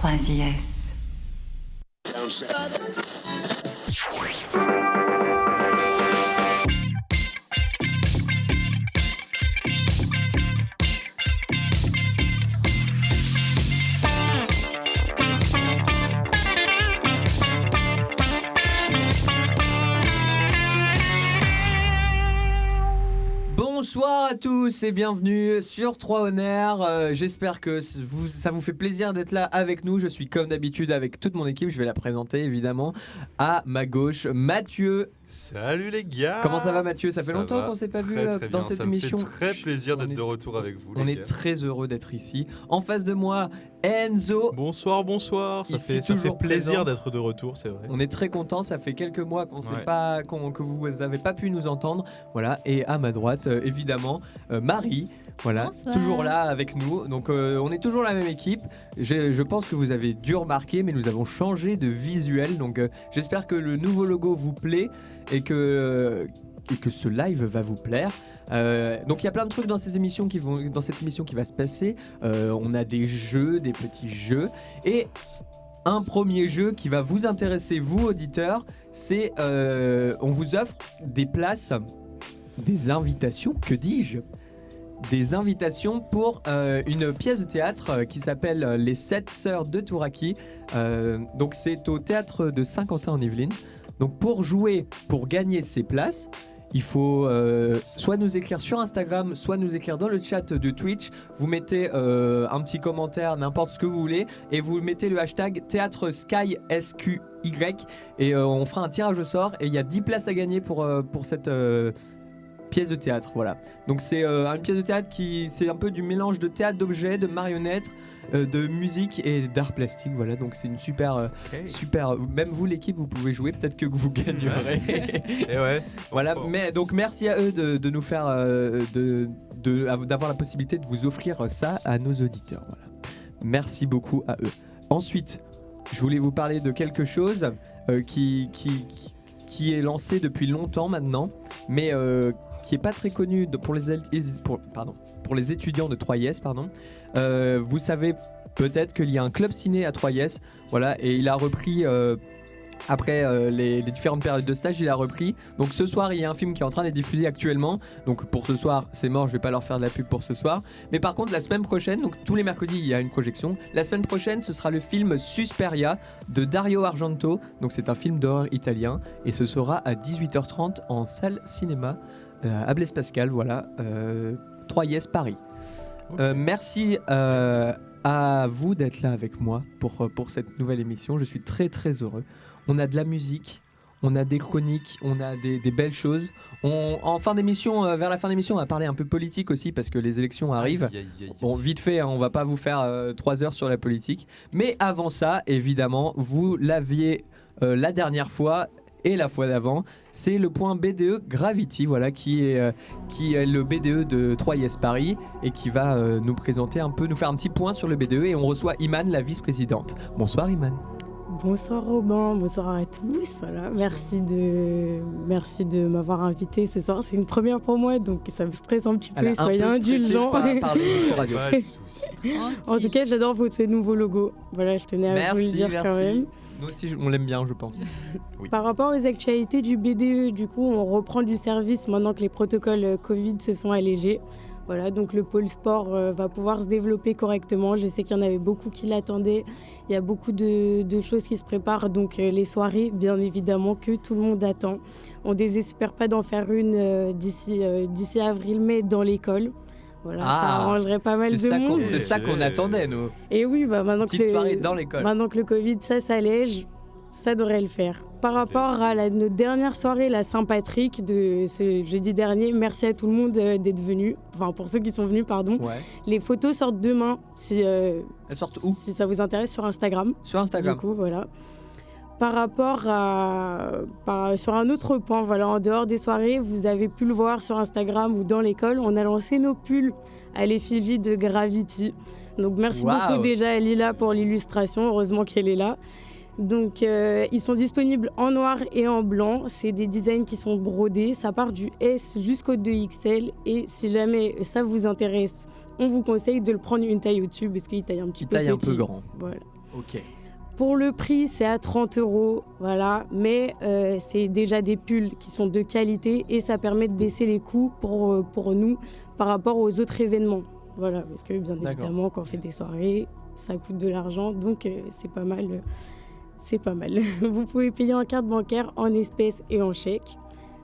3IS. Bonsoir à tous et bienvenue sur 3 Honneurs. J'espère que ça vous fait plaisir d'être là avec nous. Je suis comme d'habitude avec toute mon équipe. Je vais la présenter évidemment. À ma gauche, Mathieu. Salut les gars. Comment ça va Mathieu? Ça fait longtemps qu'on s'est pas vu dans cette émission. Ça me fait très plaisir d'être de retour avec vous. On est très heureux d'être ici. En face de moi, Enzo. Bonsoir. Ça fait plaisir d'être de retour, c'est vrai. On est très content. Ça fait quelques mois qu'on sait pas, que vous n'avez pas pu nous entendre. Voilà. Et à ma droite, évidemment, Marie. Voilà, bonsoir. Toujours là avec nous. Donc on est toujours la même équipe. Je pense que vous avez dû remarquer, mais nous avons changé de visuel. Donc j'espère que le nouveau logo vous plaît et que ce live va vous plaire. Donc il y a plein de trucs dans cette émission qui va se passer. On a des jeux, des petits jeux, et un premier jeu qui va vous intéresser, vous auditeurs, c'est on vous offre des places, des invitations, que dis-je, des invitations pour une pièce de théâtre qui s'appelle Les 7 Sœurs de Touraki. Donc c'est au théâtre de Saint-Quentin en Yvelines. Donc pour gagner ces places, il faut soit nous écrire sur Instagram, soit nous écrire dans le chat de Twitch. Vous mettez un petit commentaire, n'importe ce que vous voulez, et vous mettez le hashtag Théâtre Sky SQY, et on fera un tirage au sort, et il y a 10 places à gagner pour cette pièce de théâtre. Voilà. Donc c'est une pièce de théâtre c'est un peu du mélange de théâtre d'objets, de marionnettes, de musique et d'art plastique. Voilà, donc c'est une super. Même vous l'équipe, vous pouvez jouer. Peut-être que vous gagnerez. Et ouais. Voilà. Mais donc merci à eux de nous faire d'avoir la possibilité de vous offrir ça à nos auditeurs. Voilà. Merci beaucoup à eux. Ensuite, je voulais vous parler de quelque chose qui est lancé depuis longtemps maintenant, mais qui est pas très connu pour les étudiants de 3IS. Vous savez peut-être qu'il y a un club ciné à 3IS, voilà, et il a repris après les différentes périodes de stage, il a repris. Donc ce soir, il y a un film qui est en train d'être diffusé actuellement. Donc pour ce soir, c'est mort, je vais pas leur faire de la pub pour ce soir. Mais par contre, la semaine prochaine, donc tous les mercredis, il y a une projection. La semaine prochaine, ce sera le film Susperia de Dario Argento. Donc c'est un film d'horreur italien, et ce sera à 18h30 en salle cinéma à Blaise Pascal, voilà, 3IS Paris. Okay. Merci à vous d'être là avec moi pour cette nouvelle émission. Je suis très très heureux. On a de la musique, on a des chroniques, on a des belles choses. En fin d'émission, vers la fin d'émission, on va parler un peu politique aussi, parce que les élections arrivent. Bon, vite fait, hein, on va pas vous faire 3 heures sur la politique. Mais avant ça, évidemment, vous l'aviez la dernière fois et la fois d'avant, c'est le point BDE Gravity, voilà, qui est le BDE de 3IS Paris, et qui va nous présenter un peu, nous faire un petit point sur le BDE. Et on reçoit Iman, la vice-présidente. Bonsoir Iman. Bonsoir Robin, bonsoir à tous. Voilà, merci de m'avoir invité ce soir. C'est une première pour moi, donc ça me stresse un petit peu. Soyez indulgents. En tout cas, j'adore votre nouveau logo. Voilà, je tenais à vous le dire quand même. Nous aussi, on l'aime bien, je pense. Oui. Par rapport aux actualités du BDE, du coup, on reprend du service maintenant que les protocoles Covid se sont allégés. Voilà, donc le pôle sport va pouvoir se développer correctement. Je sais qu'il y en avait beaucoup qui l'attendaient. Il y a beaucoup de choses qui se préparent. Donc les soirées, bien évidemment, que tout le monde attend. On ne désespère pas d'en faire une d'ici avril-mai dans l'école. Voilà, ça arrangerait pas mal de monde. C'est ça qu'on attendait, nous. Et oui, maintenant soirée dans l'école. Maintenant que le Covid, ça s'allège, ça devrait le faire. Par rapport à notre dernière soirée, la Saint-Patrick, de ce jeudi dernier, merci à tout le monde d'être venu. Enfin, pour ceux qui sont venus, pardon. Ouais. Les photos sortent demain. Elles sortent où ? Si ça vous intéresse, sur Instagram. Sur Instagram. Du coup, voilà. Par rapport sur un autre point, voilà, en dehors des soirées, vous avez pu le voir sur Instagram ou dans l'école, on a lancé nos pulls à l'effigie de Gravity. Donc merci beaucoup déjà à Lila pour l'illustration, heureusement qu'elle est là. Donc ils sont disponibles en noir et en blanc, c'est des designs qui sont brodés, ça part du S jusqu'au 2XL, et si jamais ça vous intéresse, on vous conseille de le prendre une taille au-dessus parce qu'il taille un petit peu petit. Il taille un peu grand. Voilà. Ok. Pour le prix, c'est à 30 €, voilà. Mais c'est déjà des pulls qui sont de qualité et ça permet de baisser les coûts pour nous par rapport aux autres événements. Voilà, parce que bien évidemment, quand on fait des soirées, ça coûte de l'argent, donc c'est pas mal. C'est pas mal. Vous pouvez payer en carte bancaire, en espèces et en chèque.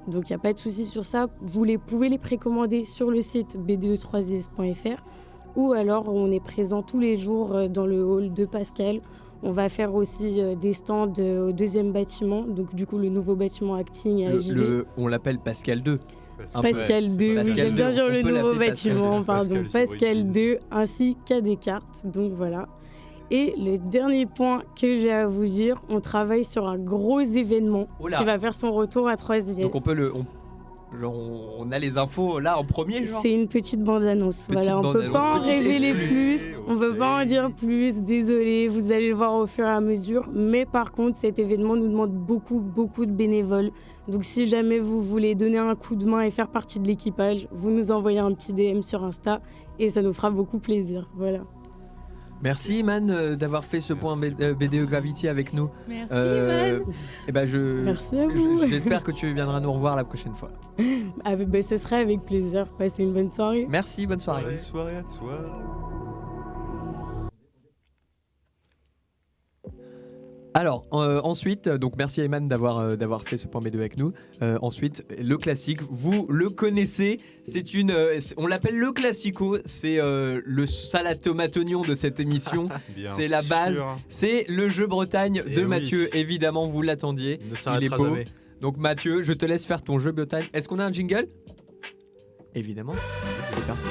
Donc il n'y a pas de souci sur ça. Vous pouvez les précommander sur le site bde3is.fr ou alors on est présent tous les jours dans le hall de Pascal. On va faire aussi des stands au deuxième bâtiment, donc du coup le nouveau bâtiment acting à JV. On l'appelle Pascal 2. Pascal 2, oui, j'aime bien dire le nouveau bâtiment, pardon, Pascal 2, ainsi qu'à Descartes, donc voilà. Et le dernier point que j'ai à vous dire, on travaille sur un gros événement qui va faire son retour à 3IS. Donc on a les infos là en premier, genre. C'est une petite bande-annonce. Voilà, on peut pas en révéler plus, on peut pas en dire plus. Désolé, vous allez le voir au fur et à mesure. Mais par contre, cet événement nous demande beaucoup de bénévoles. Donc si jamais vous voulez donner un coup de main et faire partie de l'équipage, vous nous envoyez un petit DM sur Insta et ça nous fera beaucoup plaisir. Voilà. Merci Iman d'avoir fait ce point BDE Gravity avec nous. Merci Iman. Merci à vous. J'espère que tu viendras nous revoir la prochaine fois. Ce serait avec plaisir. Passez une bonne soirée. Merci, bonne soirée. Bonne soirée à toi. Alors, ensuite, donc merci à Iman d'avoir fait ce point B2 avec nous. Ensuite, le classique, vous le connaissez, on l'appelle le classico, c'est le salade tomate oignon de cette émission. C'est la base, c'est le jeu Bretagne de Mathieu, évidemment, vous l'attendiez. Il est beau. Jamais. Donc Mathieu, je te laisse faire ton jeu Bretagne. Est-ce qu'on a un jingle ? Évidemment, c'est parti.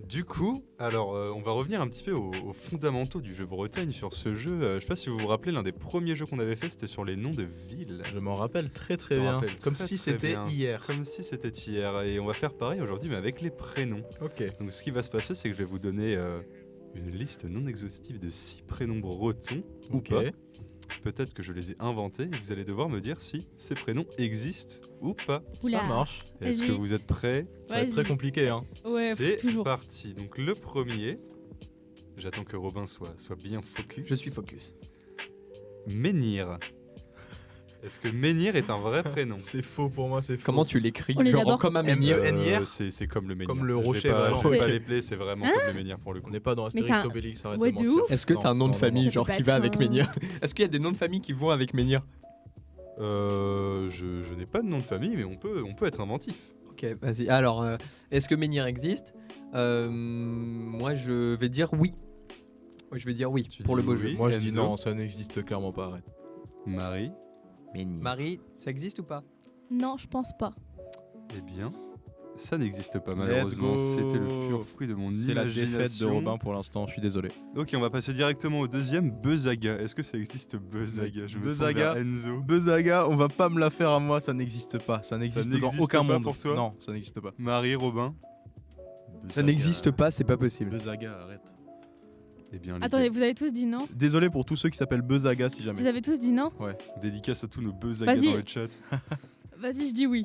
Du coup, alors on va revenir un petit peu aux fondamentaux du jeu Bretagne sur ce jeu. Je sais pas si vous vous rappelez, l'un des premiers jeux qu'on avait fait, c'était sur les noms de villes. Je m'en rappelle très bien. Comme si c'était hier. Comme si c'était hier. Et on va faire pareil aujourd'hui, mais avec les prénoms. Ok. Donc ce qui va se passer, c'est que je vais vous donner une liste non exhaustive de 6 prénoms bretons ou pas. Peut-être que je les ai inventés et vous allez devoir me dire si ces prénoms existent ou pas. Oula. Ça marche. Est-ce que vous êtes prêts ? Ça va être très compliqué. Hein. Ouais, c'est toujours. parti. Donc le premier, j'attends que Robin soit bien focus. Je suis focus. Menhir. Est-ce que Menhir est un vrai prénom ? C'est faux pour moi, c'est faux. Comment tu l'écris ? On est Genre d'abord- comme un menhir. C'est comme le Menhir. Comme le rocher, Je vraiment. vais pas Ok. les player, c'est vraiment comme le Menhir pour le coup. On n'est pas dans Mais Astérix ça- Obélix, arrête Ouais, de de mentir. ouf. Est-ce que t'as un nom de famille Ça genre peut qui pas va être avec un- menhir ? Est-ce qu'il y a des noms de famille qui vont avec menhir ? Je n'ai pas de nom de famille, mais on peut être inventif. Ok, vas-y. Alors, est-ce que menhir existe ? Moi, je vais dire oui. Moi, je vais dire oui Tu pour le dis beau oui. jeu. Moi je dis Enzo. non, ça n'existe clairement pas, arrête. Marie, Marie, ça existe ou pas ? Non, je pense pas. eh bien, ça n'existe pas Let's malheureusement. go. C'était le pur fruit de mon C'est la défaite de imagination. Robin pour l'instant, je suis désolé. Ok, on va passer directement au deuxième, Bezaga. Est-ce que ça existe Bezaga ? Je me tourne vers Enzo. Bezaga, on va pas me la faire à moi, ça n'existe pas. Ça n'existe dans n'existe aucun pas monde. pour toi Non, ça n'existe pas. Marie, Robin. Ça n'existe pas, c'est pas possible. Bezaga, arrête. Eh bien, les Attendez, gars, vous avez tous dit non ? Désolé pour tous ceux qui s'appellent Bezaga si jamais. Vous avez tous dit non ? dédicace à tous nos Bezaga Vas-y. dans le chat. Vas-y, je dis oui.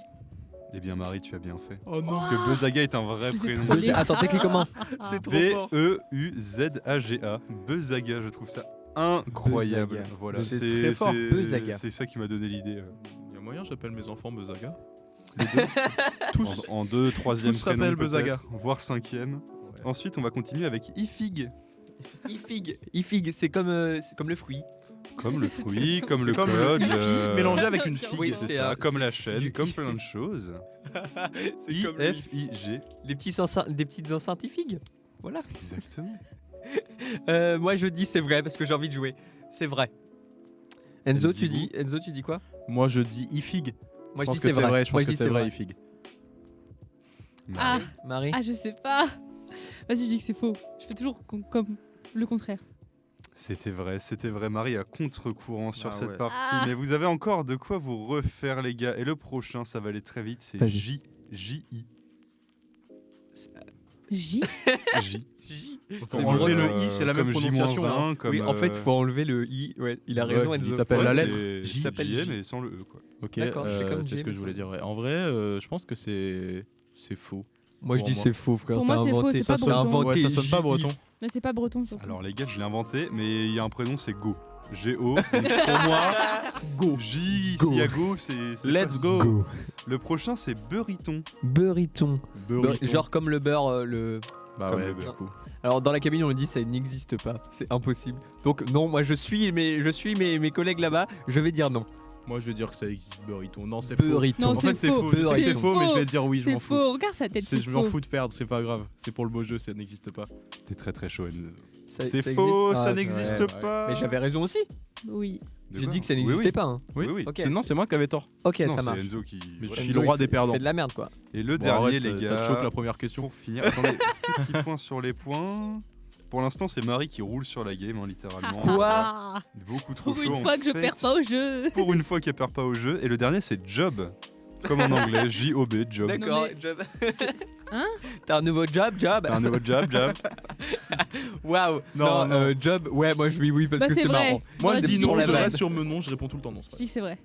Eh bien, Marie, tu as bien fait. Oh non, Parce que Bezaga est un vrai Je vous ai prénom. trollé. Attends, techniquement. c'est trop fort. Beuzaga. Bezaga, je trouve ça incroyable. Bezaga. Voilà, C'est très fort, Bezaga. C'est ça qui m'a donné l'idée. Il y a moyen, j'appelle mes enfants Bezaga. Tous en 2, 3e Tous s'appellent prénom Bezaga. peut-être, voire 5e. Ensuite, on va continuer avec Ifig. Ifig, c'est comme le fruit. Comme le fruit, comme le Comme code. Mélangé avec une figue. Oui, c'est c'est ça, un- comme la c'est chaîne, du- comme plein de choses. C'est comme le- IFIG. des petites enceintes Ifig. Voilà. Exactement. Moi, je dis c'est vrai parce que j'ai envie de jouer. C'est vrai. Enzo, tu Enzo. dis quoi ? Moi je dis Ifig. Moi, Je pense que c'est vrai. Je pense que c'est vrai Ifig. Ah, Marie. je sais pas. Vas-y, je dis que c'est faux. Je fais toujours comme le contraire. C'était vrai. Marie à contre-courant sur Ah cette ouais. partie. Mais vous avez encore de quoi vous refaire, les gars. Et le prochain, ça va aller très vite. C'est Vas-y. J. J. J. Pour enlever le i, c'est la même comme prononciation. J-1, hein. comme, Oui, en fait, il faut enlever le i. Ouais, il a Ouais, raison, il Enzo. s'appelle la lettre. Il J. s'appelle J. mais sans le E, quoi. Ok, D'accord, c'est comme c'est ce que James. je voulais dire. Ouais. En vrai, je pense que c'est faux. Moi, je Pour dis moi. c'est faux, frère. Pour moi, T'as c'est faux, inventé c'est ça. pas T'as breton. inventé Ouais, ça sonne pas J-I. breton. Mais c'est pas breton. surtout. Alors les gars, je l'ai inventé, mais il y a un prénom, c'est Go. G-O. Donc pour moi, Go. J, Go. s'il y a Go, c'est Let's pas- go. Le prochain, c'est Beurriton. Beurriton. Burrito. Genre comme le beurre, le. Bah comme ouais, le du beurre. coup. Alors dans la cabine, on le dit, ça n'existe pas. C'est impossible. Donc non, moi je suis mes collègues là-bas. Je vais dire non. Moi, je vais dire que ça existe, Burrito. Non, c'est faux. Beurriton. Non, En fait, c'est faux. Je sais que c'est Beurriton. faux, mais je vais te dire oui, je C'est m'en fous. faux. Regarde sa tête, c'est Je m'en faux. fous de perdre, c'est pas grave. C'est pour le beau jeu, ça n'existe pas. T'es très très chaud. Enzo. Ça- C'est ça faux, existe ça Ah, n'existe ouais. pas. Mais j'avais raison aussi. Oui. De J'ai quoi dit que ça Oui, n'existait oui. pas. Hein. Oui, oui. Ok, Non, c'est moi qui avais tort. Ok, Non, ça c'est marche. Enzo qui. Mais voilà. je suis Enzo, le roi il des fait- perdants. fait de la merde quoi. Et le Bon, dernier, arrête, les t'as gars. choqué la première question. Pour finir, attendez, petit point sur les points. Pour l'instant, c'est Marie qui roule sur la game, hein, littéralement. Quoi Beaucoup trop Pour chaud. une fois que je perds pas au jeu. Pour une fois qu'elle perd pas au jeu. Et le dernier, c'est Job. Comme en anglais, J-O-B, Job. D'accord. mais- Job. Hein T'as un nouveau job. T'as un nouveau job. Waouh. Non, non. Job. Ouais, moi je dis oui parce Bah, que c'est c'est vrai. marrant. Moi, Ouais, je dis dis non, pour je la te vanne. reste sur mon nom, je réponds tout le temps non. c'est Je pas dis que c'est vrai.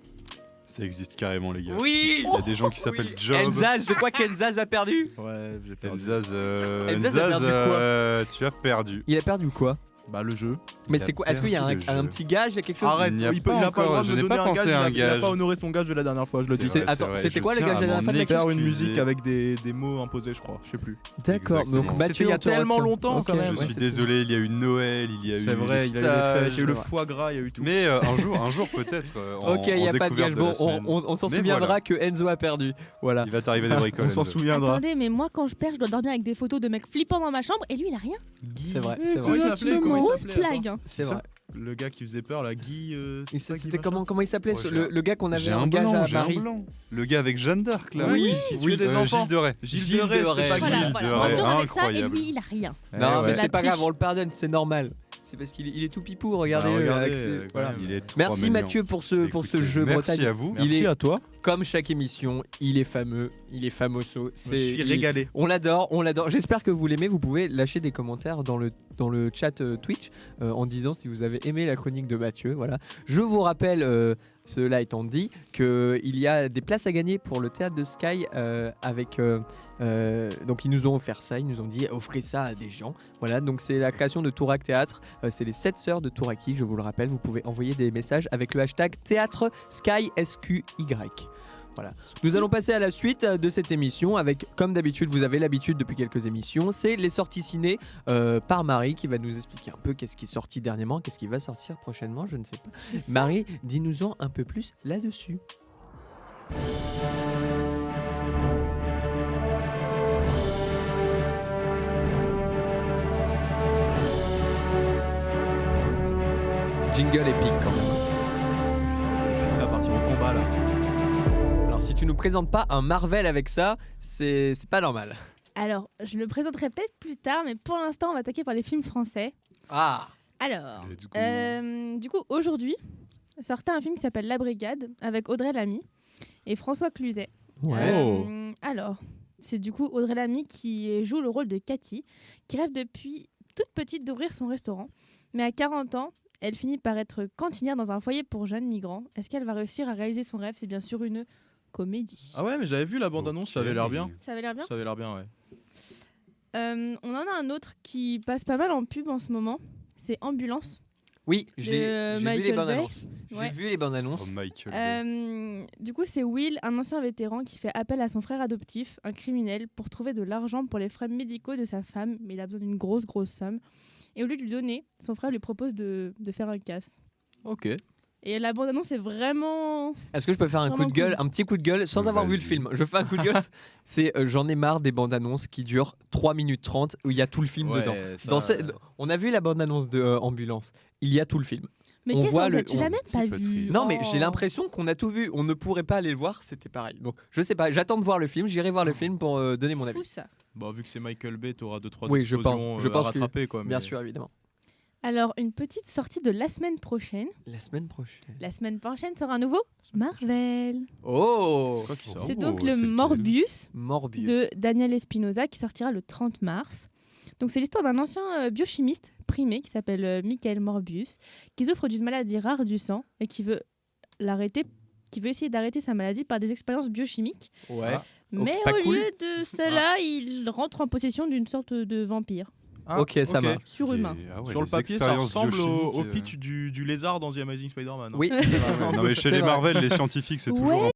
Ça existe carrément, les gars. Oui. Il y a des gens qui s'appellent Job. Enzaz, je crois qu'Enzaz a perdu. grave. Ouais, j'ai perdu. Enzaz, Enzaz a perdu quoi tu as perdu. Il a perdu quoi? Bah, le jeu. Mais Il a c'est quoi? Est-ce qu'il y a perdu le un jeu. petit gage? Il y a quelque chose? Arrête, Il n'y a il pas a pas le encore, droit de je me n'ai donner pas un pensé gage. à un Il a gage. pas honoré son gage de la dernière fois, je le dis. C'est vrai, Attends, vrai, c'était je quoi le tiens gage de la à dernière fois, m'en mec? Faire une excuser. musique avec des mots imposés, je crois. Je sais plus. D'accord. Exactement. Donc C'était Mathieu, il y a on te tellement retient. longtemps, Ok, quand même. Je ouais, suis c'est désolé, il y a eu Noël, il y a eu C'est vrai, les il y a eu les fêtes, il y a eu le stages. foie gras, il y a eu tout. Mais un jour peut-être. Ok, il n'y a pas de gage. Bon, on s'en Mais souviendra voilà. que Enzo a perdu. Voilà. Il va t'arriver des bricoles. On s'en Enzo. souviendra. Attendez, mais moi quand je perds, je dois dormir avec des photos de mecs flippants dans ma chambre et lui il a rien. C'est vrai, c'est Comment vrai. il s'appelait Comment il Grosse s'appelait, attends blague. hein. C'est vrai. Le gars qui faisait peur, la Guy. c'est pas Guy C'était machin comment il s'appelait Oh, ce- j'ai le gars qu'on avait J'ai en un gage blanc, à j'ai un Paris? blanc. Le gars avec Jeanne d'Arc là. Oui, qui tuait des enfants. Gilles de Rais. Gilles de Rais, c'était pas Voilà, Guy. voilà. de Moi, je Rais, dors avec ça et incroyable. lui il a rien. Non, ouais. mais C'est c'est pas la grave, triche. on le pardonne, c'est normal. C'est parce qu'il est tout pipou, regardez. Bah, regardez, avec ses- quand voilà. même. Il est trop Merci mignon. Mathieu pour ce Écoutez, jeu merci Bretagne. à vous. Merci Il est à toi. comme chaque émission, il est fameux, il est famoso. Je suis régalé. On l'adore, on l'adore. J'espère que vous l'aimez. Vous pouvez lâcher des commentaires dans le chat Twitch en disant si vous avez aimé la chronique de Mathieu. Voilà. Je vous rappelle, cela étant dit, qu'il y a des places à gagner pour le théâtre de Sky avec. Donc ils nous ont offert ça, ils nous ont dit offrez ça à des gens. Voilà, donc c'est la création de Tourac Théâtre. C'est les 7 sœurs de Touraki, je vous le rappelle. Vous pouvez envoyer des messages avec le hashtag Théâtre Sky SQY. Voilà. Nous allons passer à la suite de cette émission avec, comme d'habitude, vous avez l'habitude depuis quelques émissions, c'est les sorties ciné par Marie qui va nous expliquer un peu qu'est-ce qui est sorti dernièrement, qu'est-ce qui va sortir prochainement, je ne sais pas. Marie, dis-nous-en un peu plus là-dessus. Jingle épique quand même. Je suis prêt à partir au combat là. Alors si tu nous présentes pas un Marvel avec ça, c'est pas normal. Alors, je le présenterai peut-être plus tard, mais pour l'instant, on va attaquer par les films français. Ah. Alors, Let's go. du coup, aujourd'hui, sortait un film qui s'appelle La Brigade avec Audrey Lamy et François Cluzet. Alors, c'est du coup Audrey Lamy qui joue le rôle de Cathy, qui rêve depuis toute petite d'ouvrir son restaurant. Mais à 40 ans, elle finit par être cantinière dans un foyer pour jeunes migrants. Est-ce qu'elle va réussir à réaliser son rêve? C'est bien sûr une comédie. Ah ouais, mais j'avais vu la bande-annonce, ça avait l'air bien. Ça avait l'air bien. Ça avait l'air bien, ouais. On en a un autre qui passe pas mal en pub en ce moment. C'est Ambulance. Oui, De j'ai vu les Michael bandes Bay. annonces. Ouais. J'ai vu les bandes annonces. Oh, Michael Bay. Du coup, c'est Will, un ancien vétéran qui fait appel à son frère adoptif, un criminel, pour trouver de l'argent pour les frais médicaux de sa femme, mais il a besoin d'une grosse somme. Et au lieu de lui donner, son frère lui propose de faire un casse. Ok. Et la bande-annonce est vraiment... Est-ce que je peux faire un coup de Vraiment gueule, cool. un petit coup de gueule sans avoir vu le Vas-y. film? Je fais un coup de gueule. C'est j'en ai marre des bandes annonces qui durent 3 minutes 30 où il y a tout le film dedans. On a vu la bande annonce de Ambulance. Il y a tout le film. Mais On qu'est-ce voit que le- tu l'as même c'est pas pas vu? triste. Non mais j'ai Oh. l'impression qu'on a tout vu. On ne pourrait pas aller le voir, c'était pareil. Donc je sais pas, j'attends de voir le film, j'irai voir le film pour donner mon C'est avis. fou, ça. Bah, vu que c'est Michael Bay, t'auras 2-3 Oui, je explosions pense- je à pense que- rattraper, quoi. Bien mais- sûr, évidemment. Alors, une petite sortie de la semaine prochaine. La semaine prochaine. La semaine prochaine sera un nouveau Marvel. Oh, Quoi qu'il sort. C'est Oh, donc c'est le lequel Morbius Morbius. de Daniel Espinosa qui sortira le 30 mars. Donc c'est l'histoire d'un ancien biochimiste primé qui s'appelle Michael Morbius, qui souffre d'une maladie rare du sang et qui veut essayer d'arrêter sa maladie par des expériences biochimiques. Ouais. Mais pas au cool. lieu de cela, il rentre en possession d'une sorte de vampire Ok, ça marche. surhumain. Et- ah ouais, Sur le les papier, ça expériences ressemble au biochimiques, pitch du lézard dans The Amazing Spider-Man. hein. Oui, c'est vrai. Non mais chez C'est les vrai. Marvel, les scientifiques, c'est toujours Ouais. un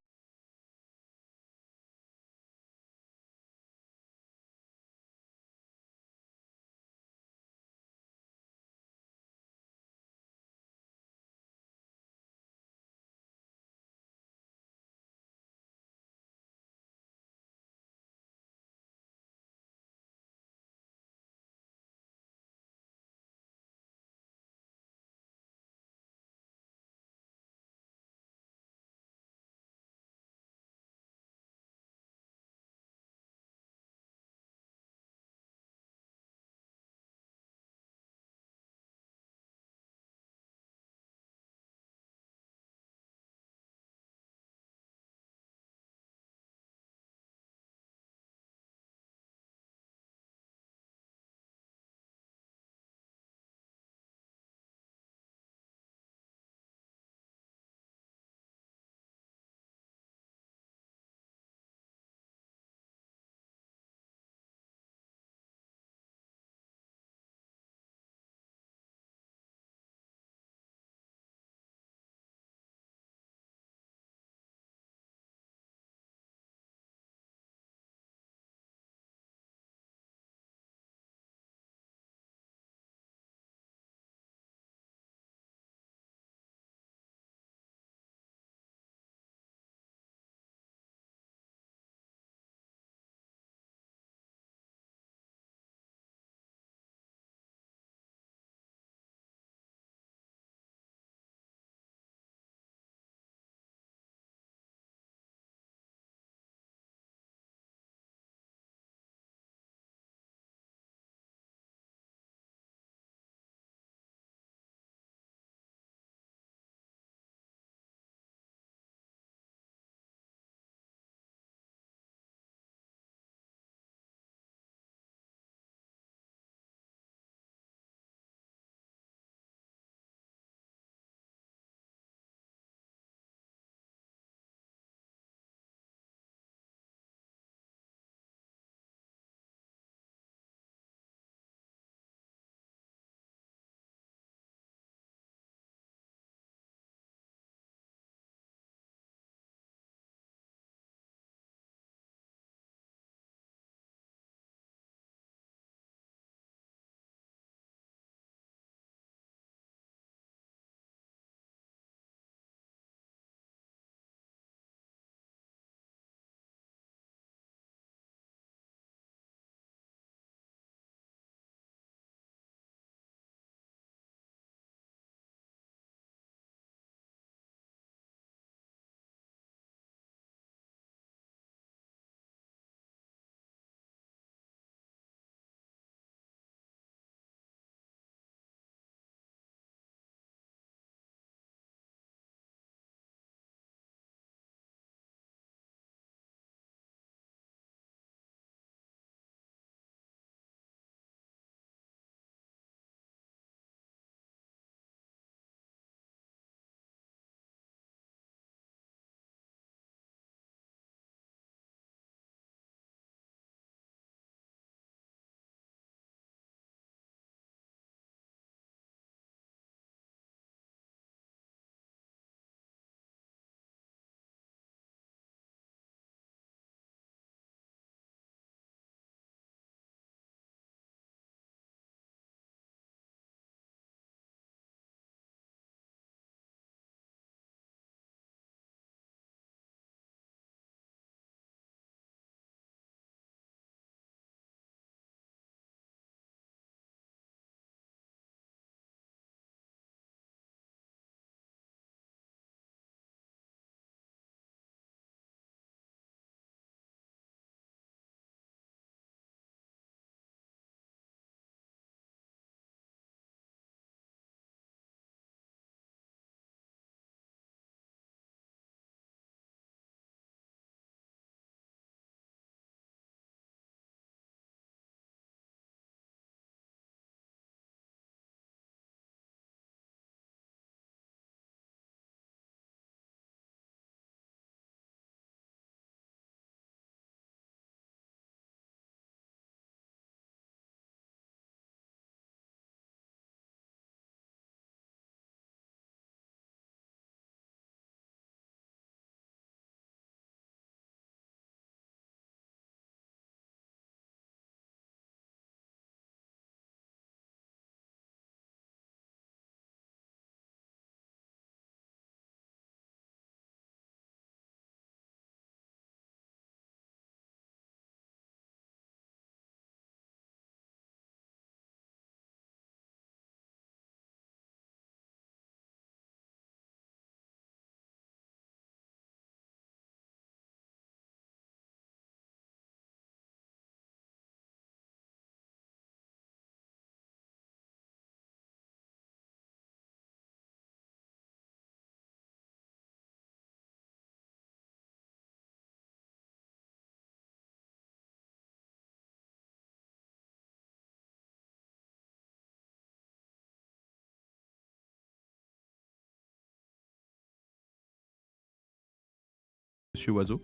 Monsieur Oiseau.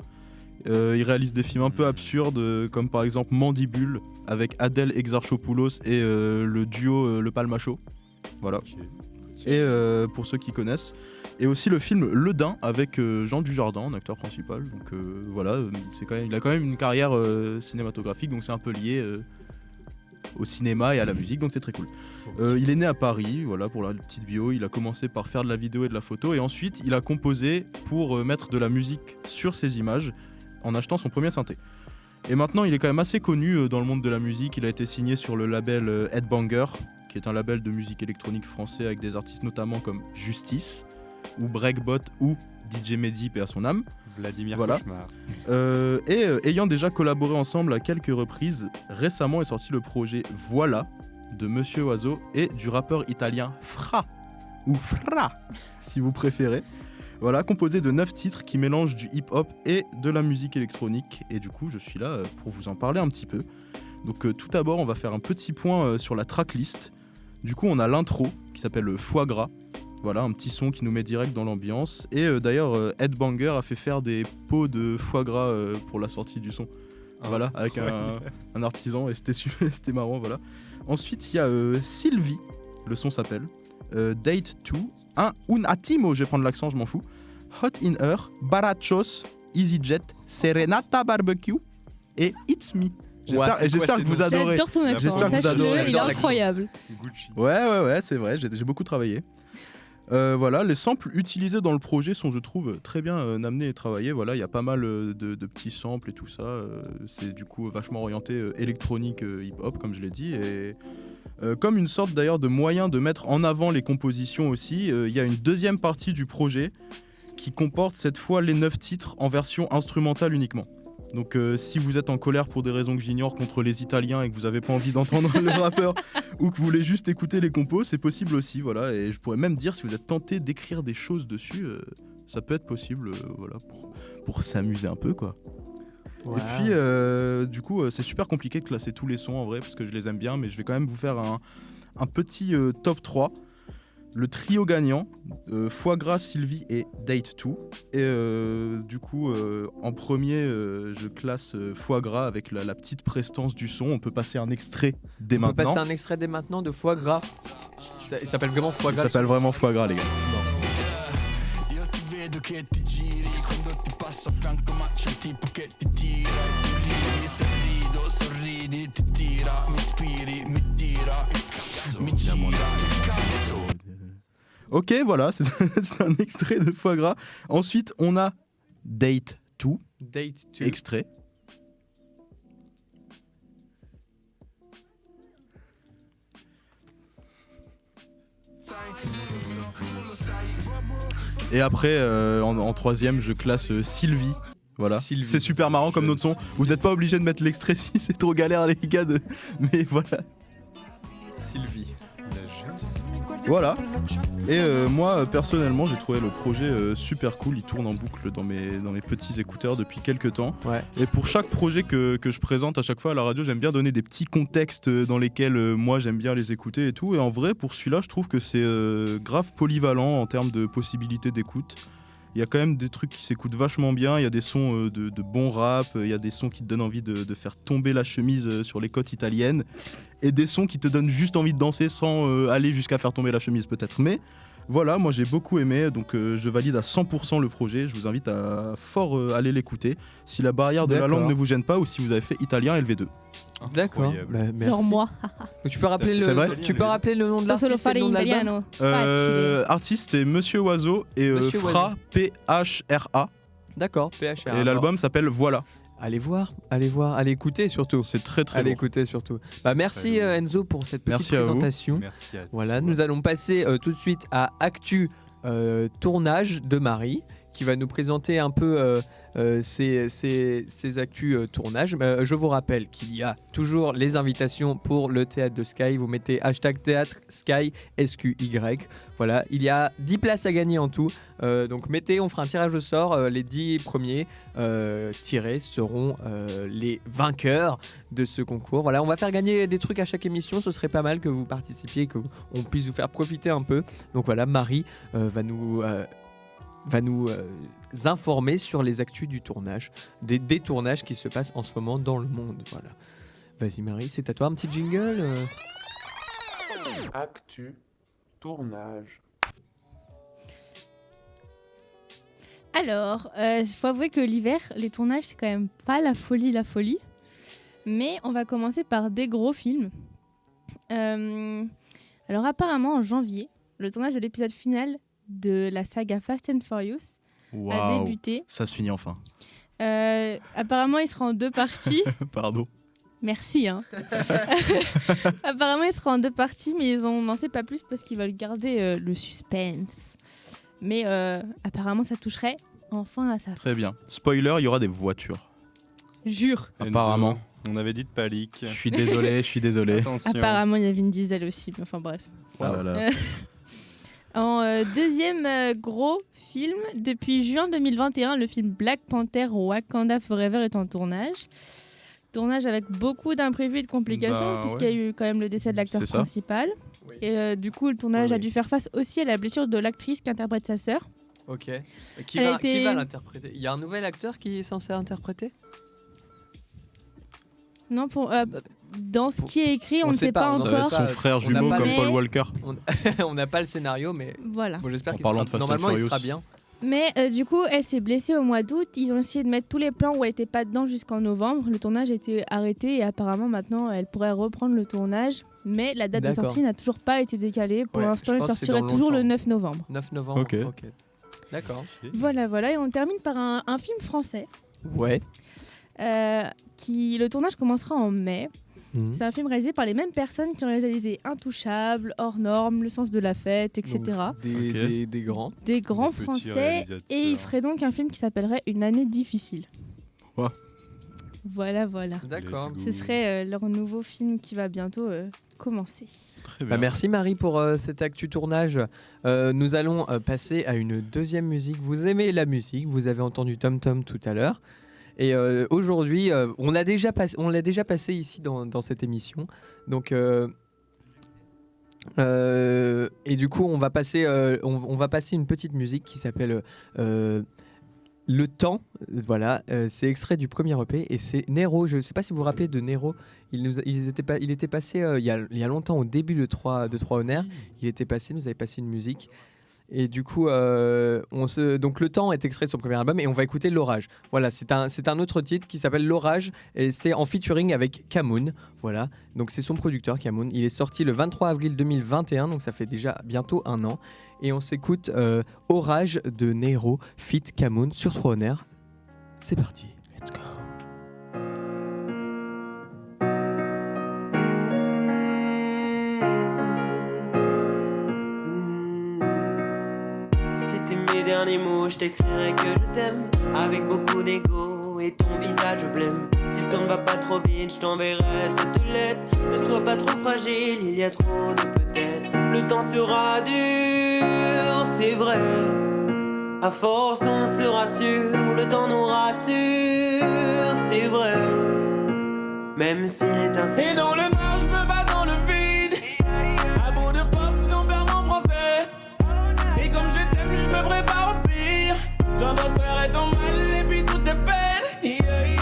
Il réalise des films un peu absurdes, comme par exemple Mandibule avec Adèle Exarchopoulos et le duo Le Palmacho. Voilà. Ok. Et pour ceux qui connaissent. Et aussi le film Le Dain avec Jean Dujardin en acteur principal. Donc voilà, il a quand même une carrière cinématographique, donc c'est un peu lié au cinéma et à la musique, donc c'est très cool. Il est né à Paris, voilà pour la petite bio. Il a commencé par faire de la vidéo et de la photo, et ensuite il a composé pour mettre de la musique sur ses images en achetant son premier synthé. Et maintenant il est quand même assez connu dans le monde de la musique. Il a été signé sur le label Headbanger, qui est un label de musique électronique français avec des artistes notamment comme Justice ou Breakbot ou DJ Mehdi, paix à son âme. Vladimir Voilà. Cauchemar. Ayant déjà collaboré ensemble à quelques reprises, récemment est sorti le projet Voilà de Monsieur Oiseau et du rappeur italien Fra, ou Fra si vous préférez. Voilà, composé de 9 titres qui mélangent du hip-hop et de la musique électronique. Et du coup, je suis là pour vous en parler un petit peu. Donc tout d'abord, on va faire un petit point sur la tracklist. Du coup, on a l'intro qui s'appelle Foie Gras. Voilà, un petit son qui nous met direct dans l'ambiance. Et d'ailleurs, Headbanger a fait faire des pots de foie gras pour la sortie du son. Voilà, avec un artisan, et c'était marrant, voilà. Ensuite, il y a Sylvie, le son s'appelle Date 2, Un Attimo, je vais prendre l'accent, je m'en fous. Hot in Her, Barachos, EasyJet, Serenata Barbecue et It's Me. J'espère que vous adorez. J'adore ton accent, J'espère que vous sache-le, adorez. il est incroyable. Gucci. Ouais, c'est vrai, j'ai beaucoup travaillé. Voilà, les samples utilisés dans le projet sont, je trouve, très bien amenés et travaillés. Voilà, il y a pas mal de petits samples et tout ça. C'est du coup vachement orienté électronique, hip-hop, comme je l'ai dit. Et comme une sorte d'ailleurs de moyen de mettre en avant les compositions aussi, il y a une deuxième partie du projet qui comporte cette fois les 9 titres en version instrumentale uniquement. Donc si vous êtes en colère pour des raisons que j'ignore contre les Italiens et que vous n'avez pas envie d'entendre le rappeur ou que vous voulez juste écouter les compos, c'est possible aussi, voilà. Et je pourrais même dire, si vous êtes tenté d'écrire des choses dessus, ça peut être possible, voilà, pour s'amuser un peu, quoi. Ouais. Et puis du coup c'est super compliqué de classer tous les sons en vrai parce que je les aime bien, mais je vais quand même vous faire un petit top 3. Le trio gagnant, Foie Gras, Sylvie et Date 2. Et du coup, en premier, je classe Foie Gras avec la petite prestance du son. On peut passer un extrait dès On peut maintenant. passer un extrait dès maintenant de Foie Gras. Il s'appelle vraiment Foie Ça Gras. s'appelle vraiment Foie Gras, les gars. Io ti vedo che ti giri quando ti passo a fianco, ma c'è il tipo che ti tira. Tu ridi, se rido, sorridi, ti tira, mi ispiri, mi tira, mi gira il cazzo. Ok, voilà, c'est un extrait de Foie Gras. Ensuite, on a Date 2, Date 2. extrait. Et après, en troisième, je classe Sylvie. Voilà, Sylvie. c'est super marrant comme notre son. Vous n'êtes pas obligé de mettre l'extrait si c'est trop galère, les gars. Mais voilà. Sylvie. La jeune. Voilà. Et moi, personnellement, j'ai trouvé le projet super cool. Il tourne en boucle dans mes petits écouteurs depuis quelques temps. Ouais. Et pour chaque projet que je présente à chaque fois à la radio, j'aime bien donner des petits contextes dans lesquels moi j'aime bien les écouter et tout. Et en vrai, pour celui-là, je trouve que c'est grave polyvalent en termes de possibilités d'écoute. Il y a quand même des trucs qui s'écoutent vachement bien. Il y a des sons de bon rap, il y a des sons qui te donnent envie de faire tomber la chemise sur les côtes italiennes, et des sons qui te donnent juste envie de danser sans aller jusqu'à faire tomber la chemise peut-être. Mais voilà, moi j'ai beaucoup aimé, donc je valide à 100% le projet. Je vous invite à fort aller l'écouter. Si la barrière de la D'accord. langue ne vous gêne pas, ou si vous avez fait italien LV2. D'accord. Incroyable. Bah, merci. Genre moi. Tu peux rappeler C'est vrai rappeler le nom de Da solo l'artiste et fare le nom in de l'album italiano. Facile. Artiste c'est Monsieur Oiseau et Monsieur Fra, Phra. D'accord, PHR. Et l'album s'appelle Voilà. Allez voir, allez écouter surtout. C'est très très Allez bon. écouter surtout. Bah, merci Très bon. Enzo pour cette petite Merci à vous. présentation. Merci à Voilà, toi. nous allons passer tout de suite à Actu Tournage de Marie, qui va nous présenter un peu ses actus tournage. Je vous rappelle qu'il y a toujours les invitations pour le théâtre de Sky. Vous mettez hashtag théâtre Sky SQY. Voilà, il y a 10 places à gagner en tout. Donc mettez, on fera un tirage au sort. Les 10 premiers tirés seront les vainqueurs de ce concours. Voilà, on va faire gagner des trucs à chaque émission. Ce serait pas mal que vous participiez, qu'on puisse vous faire profiter un peu. Donc voilà, Marie va nous informer sur les actus du tournage, des tournages qui se passent en ce moment dans le monde. Voilà. Vas-y Marie, c'est à toi un petit jingle. Actu, tournage. Alors, faut avouer que l'hiver, les tournages, c'est quand même pas la folie. Mais on va commencer par des gros films. Alors apparemment, en janvier, le tournage de l'épisode final de la saga Fast and Furious a débuté. Ça se finit enfin. Apparemment, il sera en 2 parties. Pardon. Merci. Apparemment, il sera en 2 parties, mais ils n'en sait pas plus parce qu'ils veulent garder le suspense. Mais apparemment, ça toucherait enfin à ça. Très bien. Spoiler, il y aura des voitures. Jure. Apparemment. On avait dit de pas leak. Je suis désolé. Attention. Apparemment, il y avait une Diesel aussi. Mais enfin bref. Oh là là. En deuxième gros film, depuis juin 2021, le film Black Panther Wakanda Forever est en tournage. Tournage avec beaucoup d'imprévus et de complications, puisqu'il y a eu quand même le décès de l'acteur principal. Oui. Et du coup, le tournage a dû faire face aussi à la blessure de l'actrice qui interprète sa sœur. Ok. Qui va l'interpréter ? Il y a un nouvel acteur qui est censé interpréter ? Non, dans ce qui est écrit, on ne sait pas encore. Ça va être son frère jumeau comme Paul Walker. On n'a pas le scénario, mais voilà. Bon, j'espère qu'il sera... Normalement, il sera bien. Mais du coup, elle s'est blessée au mois d'août. Ils ont essayé de mettre tous les plans où elle n'était pas dedans jusqu'en novembre. Le tournage a été arrêté et apparemment, maintenant, elle pourrait reprendre le tournage. Mais la date de sortie n'a toujours pas été décalée. Pour l'instant, elle sortirait toujours le 9 novembre. 9 novembre, ok. D'accord. Voilà. Et on termine par un film français. Ouais. Le tournage commencera en mai. C'est un film réalisé par les mêmes personnes qui ont réalisé Intouchable, Hors Normes, Le Sens de la Fête, etc. Donc, des grands. Des grands français. Et il ferait donc un film qui s'appellerait Une année difficile. Ouais. Voilà. D'accord. Ce serait leur nouveau film qui va bientôt commencer. Très bien. Merci Marie pour cet actu tournage. Nous allons passer à une deuxième musique. Vous aimez la musique, vous avez entendu Tom Tom tout à l'heure. Et aujourd'hui, on l'a déjà passé ici dans cette émission. Donc, et du coup, on va passer une petite musique qui s'appelle Le Temps. Voilà, c'est extrait du premier EP et c'est Nero. Je ne sais pas si vous vous rappelez de Nero. Il était passé il y a longtemps, au début de 3 Honneurs. Il était passé, nous avait passé une musique. Et du coup, donc Le Temps est extrait de son premier album et on va écouter L'Orage. Voilà, c'est un autre titre qui s'appelle L'Orage et c'est en featuring avec Kamoun. Voilà, donc c'est son producteur Kamoun. Il est sorti le 23 avril 2021, donc ça fait déjà bientôt 1 an. Et on s'écoute Orage de Nero feat Kamoun sur 3 Honneurs. C'est parti, let's go. Derniers mots, je t'écrirai que je t'aime avec beaucoup d'ego et ton visage je blême. Si le temps ne va pas trop vite, je t'enverrai cette lettre. Ne sois pas trop fragile, il y a trop de peut-être. Le temps sera dur, c'est vrai. À force on se rassure, le temps nous rassure, c'est vrai. Même s'il est incertain. Et dans le noir, je me bats dans le vide. À bout de force, j'en perds mon français. Et comme je t'aime, je me prépare au pire. J'endosserai ton mal et puis toutes tes peines. Yeah.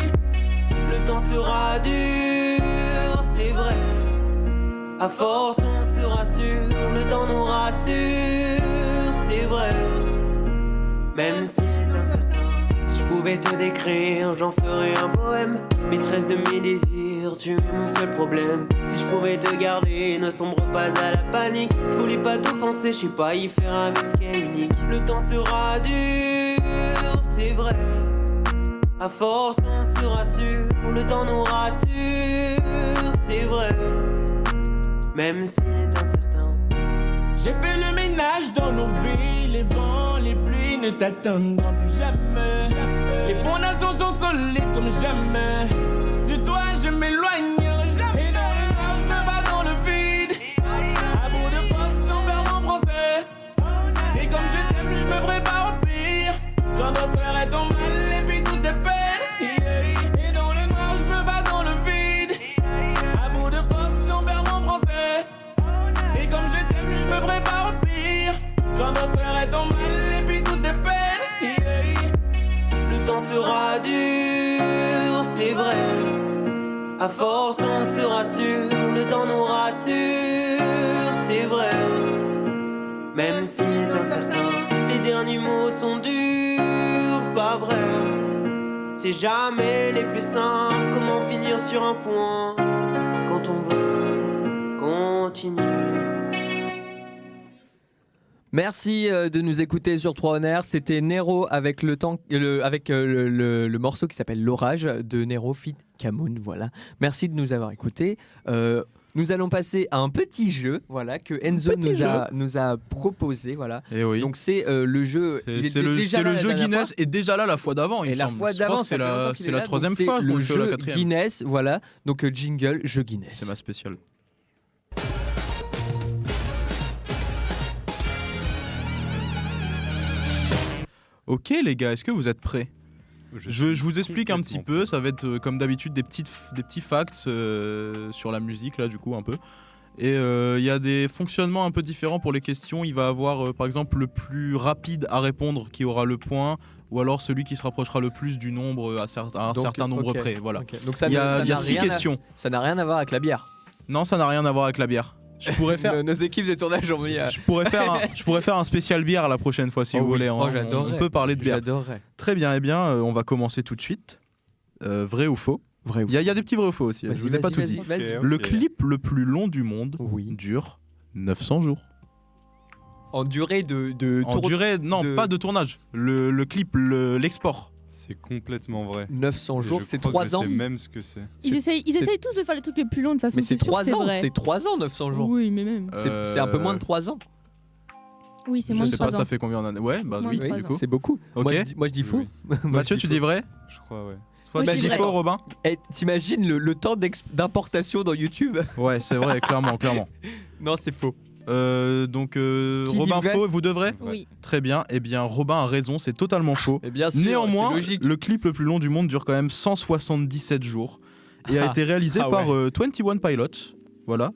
Le temps sera dur, c'est vrai. À force, on se rassure. Le temps nous rassure, c'est vrai. Même s'il est incertain. Si je pouvais te décrire, j'en ferais un poème. Maîtresse de mes désirs, tu es mon seul problème. Si je pouvais te garder, ne sombre pas à la panique. Je voulais pas t'offenser, je sais pas y faire avec ce qui est unique. Le temps sera dur, c'est vrai. À force on se rassure, le temps nous rassure, c'est vrai. Même s'il est incertain. J'ai fait le ménage dans nos vies, les vents, les pluies ne t'atteindront plus jamais. Les fondations sont solides comme jamais. De toi je m'éloignerai jamais. Et là je me bats dans le vide. À bout de force j'en perds mon français. Et comme je t'aime je me prépare au pire. J'endosserai ton mal et puis toutes tes peines. Et dans le noir je me bats dans le vide. À bout de force j'en perds mon français. Et comme je t'aime je me prépare au pire. J'endosserai ton mal et puis toutes tes peines. À force on se rassure, le temps nous rassure, c'est vrai. Même si c'est incertain, les derniers mots sont durs, pas vrai. C'est jamais les plus simples, comment finir sur un point quand on veut continuer. Merci de nous écouter sur 3 en Air. C'était Nero avec le morceau qui s'appelle L'Orage de Nero feat. Camoun, voilà. Merci de nous avoir écoutés. Nous allons passer à un petit jeu, voilà, que Enzo nous a proposé, voilà. Et oui. Donc c'est le jeu. C'est le jeu Guinness est déjà là la fois d'avant. Et la fois d'avant, c'est la troisième fois. Le jeu la quatrième. Guinness, voilà. Donc jingle, jeu Guinness. C'est ma spéciale. Ok les gars, est-ce que vous êtes prêts ? Je vous explique un petit peu, ça va être comme d'habitude des petits facts sur la musique là du coup un peu. Et il y a des fonctionnements un peu différents pour les questions. Il va avoir par exemple le plus rapide à répondre qui aura le point, ou alors celui qui se rapprochera le plus du nombre à un certain nombre près. Voilà. Okay. Donc il y a 6 questions. Ça n'a rien à voir avec la bière. Non, ça n'a rien à voir avec la bière. Je pourrais faire. Nos équipes de tournage ont mis. Je pourrais faire un spécial bière la prochaine fois si vous voulez. J'adorerais. On peut parler de bière. J'adorerais. Très bien. Eh bien, on va commencer tout de suite. Vrai ou faux ? Vrai ou faux ? Il y a des petits vrais ou faux aussi. Je vous ai pas tout dit. Okay. Le clip le plus long du monde dure 900 jours. En durée de En durée, non, pas de tournage. Le clip, l'export. C'est complètement vrai. 900 jours, c'est 3 ans. C'est même ce que c'est. Ils essayent tous de faire les trucs les plus longs de façon. Mais c'est 3 ans, vrai. c'est 3 ans 900 jours. Oui, mais même. C'est un peu moins de 3 ans. Oui, c'est moins de 3 ans. Je sais pas, ça fait combien d'années ? Ouais, bah oui, du coup. C'est beaucoup. Okay. Moi je dis faux. Mathieu, tu dis vrai ? Je crois, ouais. Toi, tu dis faux, Robin ? T'imagines le temps d'importation dans YouTube ? Ouais, c'est vrai, clairement. Non, c'est faux. Donc Robin faux, vous devrez ? Oui. Très bien, eh bien Robin a raison, c'est totalement faux. Et bien sûr, néanmoins, le clip le plus long du monde dure quand même 177 jours et a été réalisé par 21 Pilots. Voilà,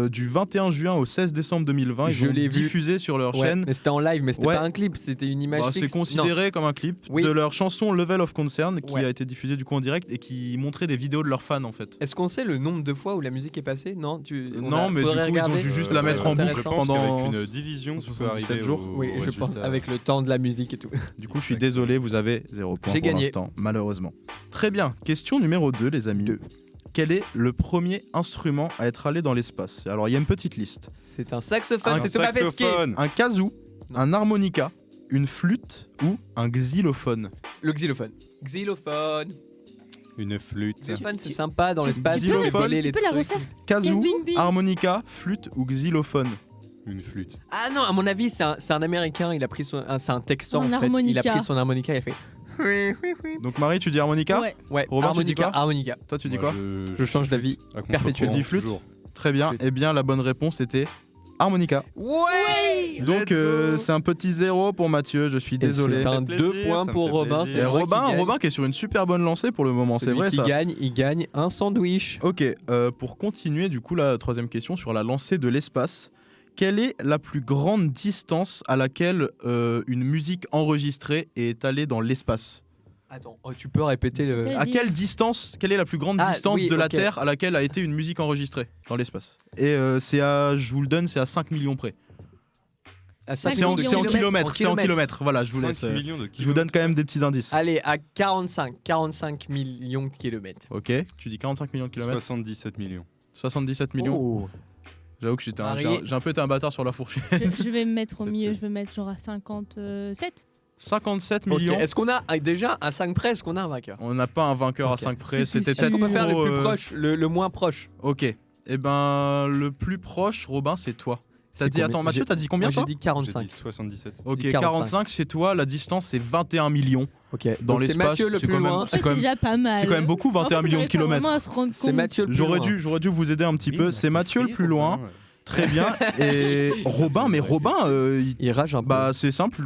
du 21 juin au 16 décembre 2020, ils l'ont diffusé sur leur chaîne. Mais c'était en live, mais c'était pas un clip, c'était une image fixe. C'est considéré comme un clip de leur chanson Level of Concern qui a été diffusée du coup en direct et qui montrait des vidéos de leurs fans en fait. Est-ce qu'on sait le nombre de fois où la musique est passée ? Non, non, mais du coup ils ont dû juste la mettre en boucle pendant une division, ça peut arriver jours. Oui, je pense avec le temps de la musique et tout. Du coup, je suis désolé, vous avez 0 point pour l'instant, malheureusement. Très bien, question numéro 2 les amis. Quel est le premier instrument à être allé dans l'espace ? Alors, il y a une petite liste. C'est un saxophone, c'est Thomas Pesquet. Un kazoo, un harmonica, une flûte ou un xylophone ? Le xylophone. Xylophone. Une flûte. Xylophone, c'est sympa dans l'espace. Tu peux la refaire ? Kazoo, harmonica, flûte ou xylophone ? Une flûte. Ah non, à mon avis, c'est un Américain. Il a pris c'est un Texan en fait. Harmonica. Il a pris son harmonica. Il a fait. Donc Marie, tu dis harmonica ? Ouais. Robin, harmonica, tu dis quoi ? Harmonica. Toi, tu dis quoi ? Je change d'avis. Tu dis flûte ? Très bien. Eh bien, la bonne réponse était harmonica. Ouais. Donc c'est un petit 0 pour Mathieu. Je suis désolé. C'est un 2 points pour Robin. C'est Robin qui est sur une super bonne lancée pour le moment. C'est vrai ça. Il gagne un sandwich. Ok. Pour continuer, du coup, la troisième question sur la lancée de l'espace. Quelle est la plus grande distance à laquelle une musique enregistrée est allée dans l'espace ? Attends, tu peux répéter à quelle distance ? Quelle est la plus grande distance de la Terre à laquelle a été une musique enregistrée dans l'espace ? Et je vous le donne, c'est à 5 millions près. C'est en kilomètres. C'est en kilomètres. Voilà, je vous laisse. Je vous donne quand même des petits indices. Allez, à 45 millions de kilomètres. Ok, tu dis 45 millions de kilomètres. 77 millions. 77 millions. Oh. J'avoue que j'ai un peu été un bâtard sur la fourchette. Je vais me mettre au milieu, je vais mettre genre à 57. 57 millions. Est-ce qu'on a déjà à 5 près ? Est-ce qu'on a un vainqueur ? On n'a pas un vainqueur à 5 près. C'était peut-être. Est-ce qu'on peut faire le plus proche, le moins proche ? Ok. Eh ben, le plus proche, Robin, c'est toi. T'as dit, attends, Mathieu, t'as dit combien toi ? J'ai dit 45. J'ai dit 77. Ok, 45, c'est toi. La distance, c'est 21 millions. Ok. Dans l'espace, c'est Mathieu le plus loin. C'est déjà pas mal. C'est quand même beaucoup, 21 millions de kilomètres. C'est Mathieu le plus loin. J'aurais dû vous aider un petit peu. C'est Mathieu le plus loin. Très bien. Et Robin, il rage un peu. Bah, c'est simple.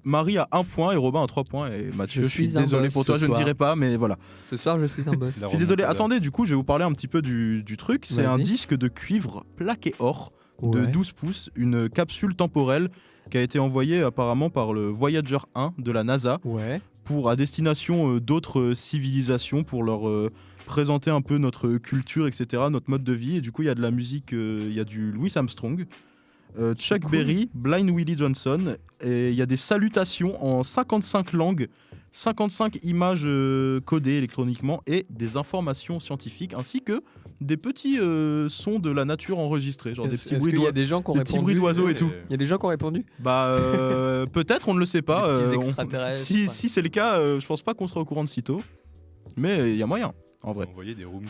Marie a 1 point et Robin a 3 points. Et Mathieu, je suis désolé pour toi, je ne dirai pas, mais voilà. Ce soir, je suis un boss. Je suis désolé. Attendez, du coup, je vais vous parler un petit peu du truc. C'est un disque de cuivre plaqué or de 12 pouces, une capsule temporelle qui a été envoyée apparemment par le Voyager 1 de la NASA. Ouais. À destination d'autres civilisations pour leur présenter un peu notre culture, etc., notre mode de vie. Et du coup, il y a de la musique, il y a du Louis Armstrong, Chuck Berry, Blind Willie Johnson, et il y a des salutations en 55 langues, 55 images codées électroniquement et des informations scientifiques, ainsi que des petits sons de la nature enregistrés, genre des petits bruits qu'il y a des gens qui ont des petits bruits d'oiseaux et tout. Il y a des gens qui ont répondu. Bah peut-être, on ne le sait pas. Des petits extraterrestres. Si c'est le cas, je pense pas qu'on sera au courant de sitôt. Mais il y a moyen, en vrai.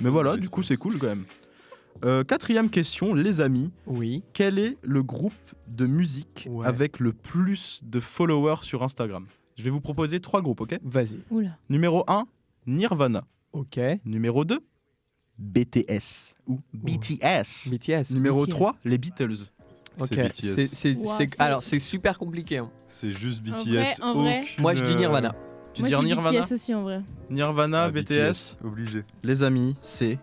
Mais voilà, du coup c'est cool quand même. 4e question, les amis. Oui. Quel est le groupe de musique avec le plus de followers sur Instagram? Je vais vous proposer 3 groupes, ok? Vas-y. Oula. Numéro 1, Nirvana. Ok. Numéro 2, BTS ou BTS. BTS. Numéro BTS. 3, les Beatles. Ok. C'est BTS. Alors c'est super compliqué. Hein. C'est juste BTS. vrai, en vrai. Moi je dis Nirvana. Tu Moi, dis je dis Nirvana? BTS aussi en vrai. Nirvana, Ah, BTS. Obligé. Les amis, c'est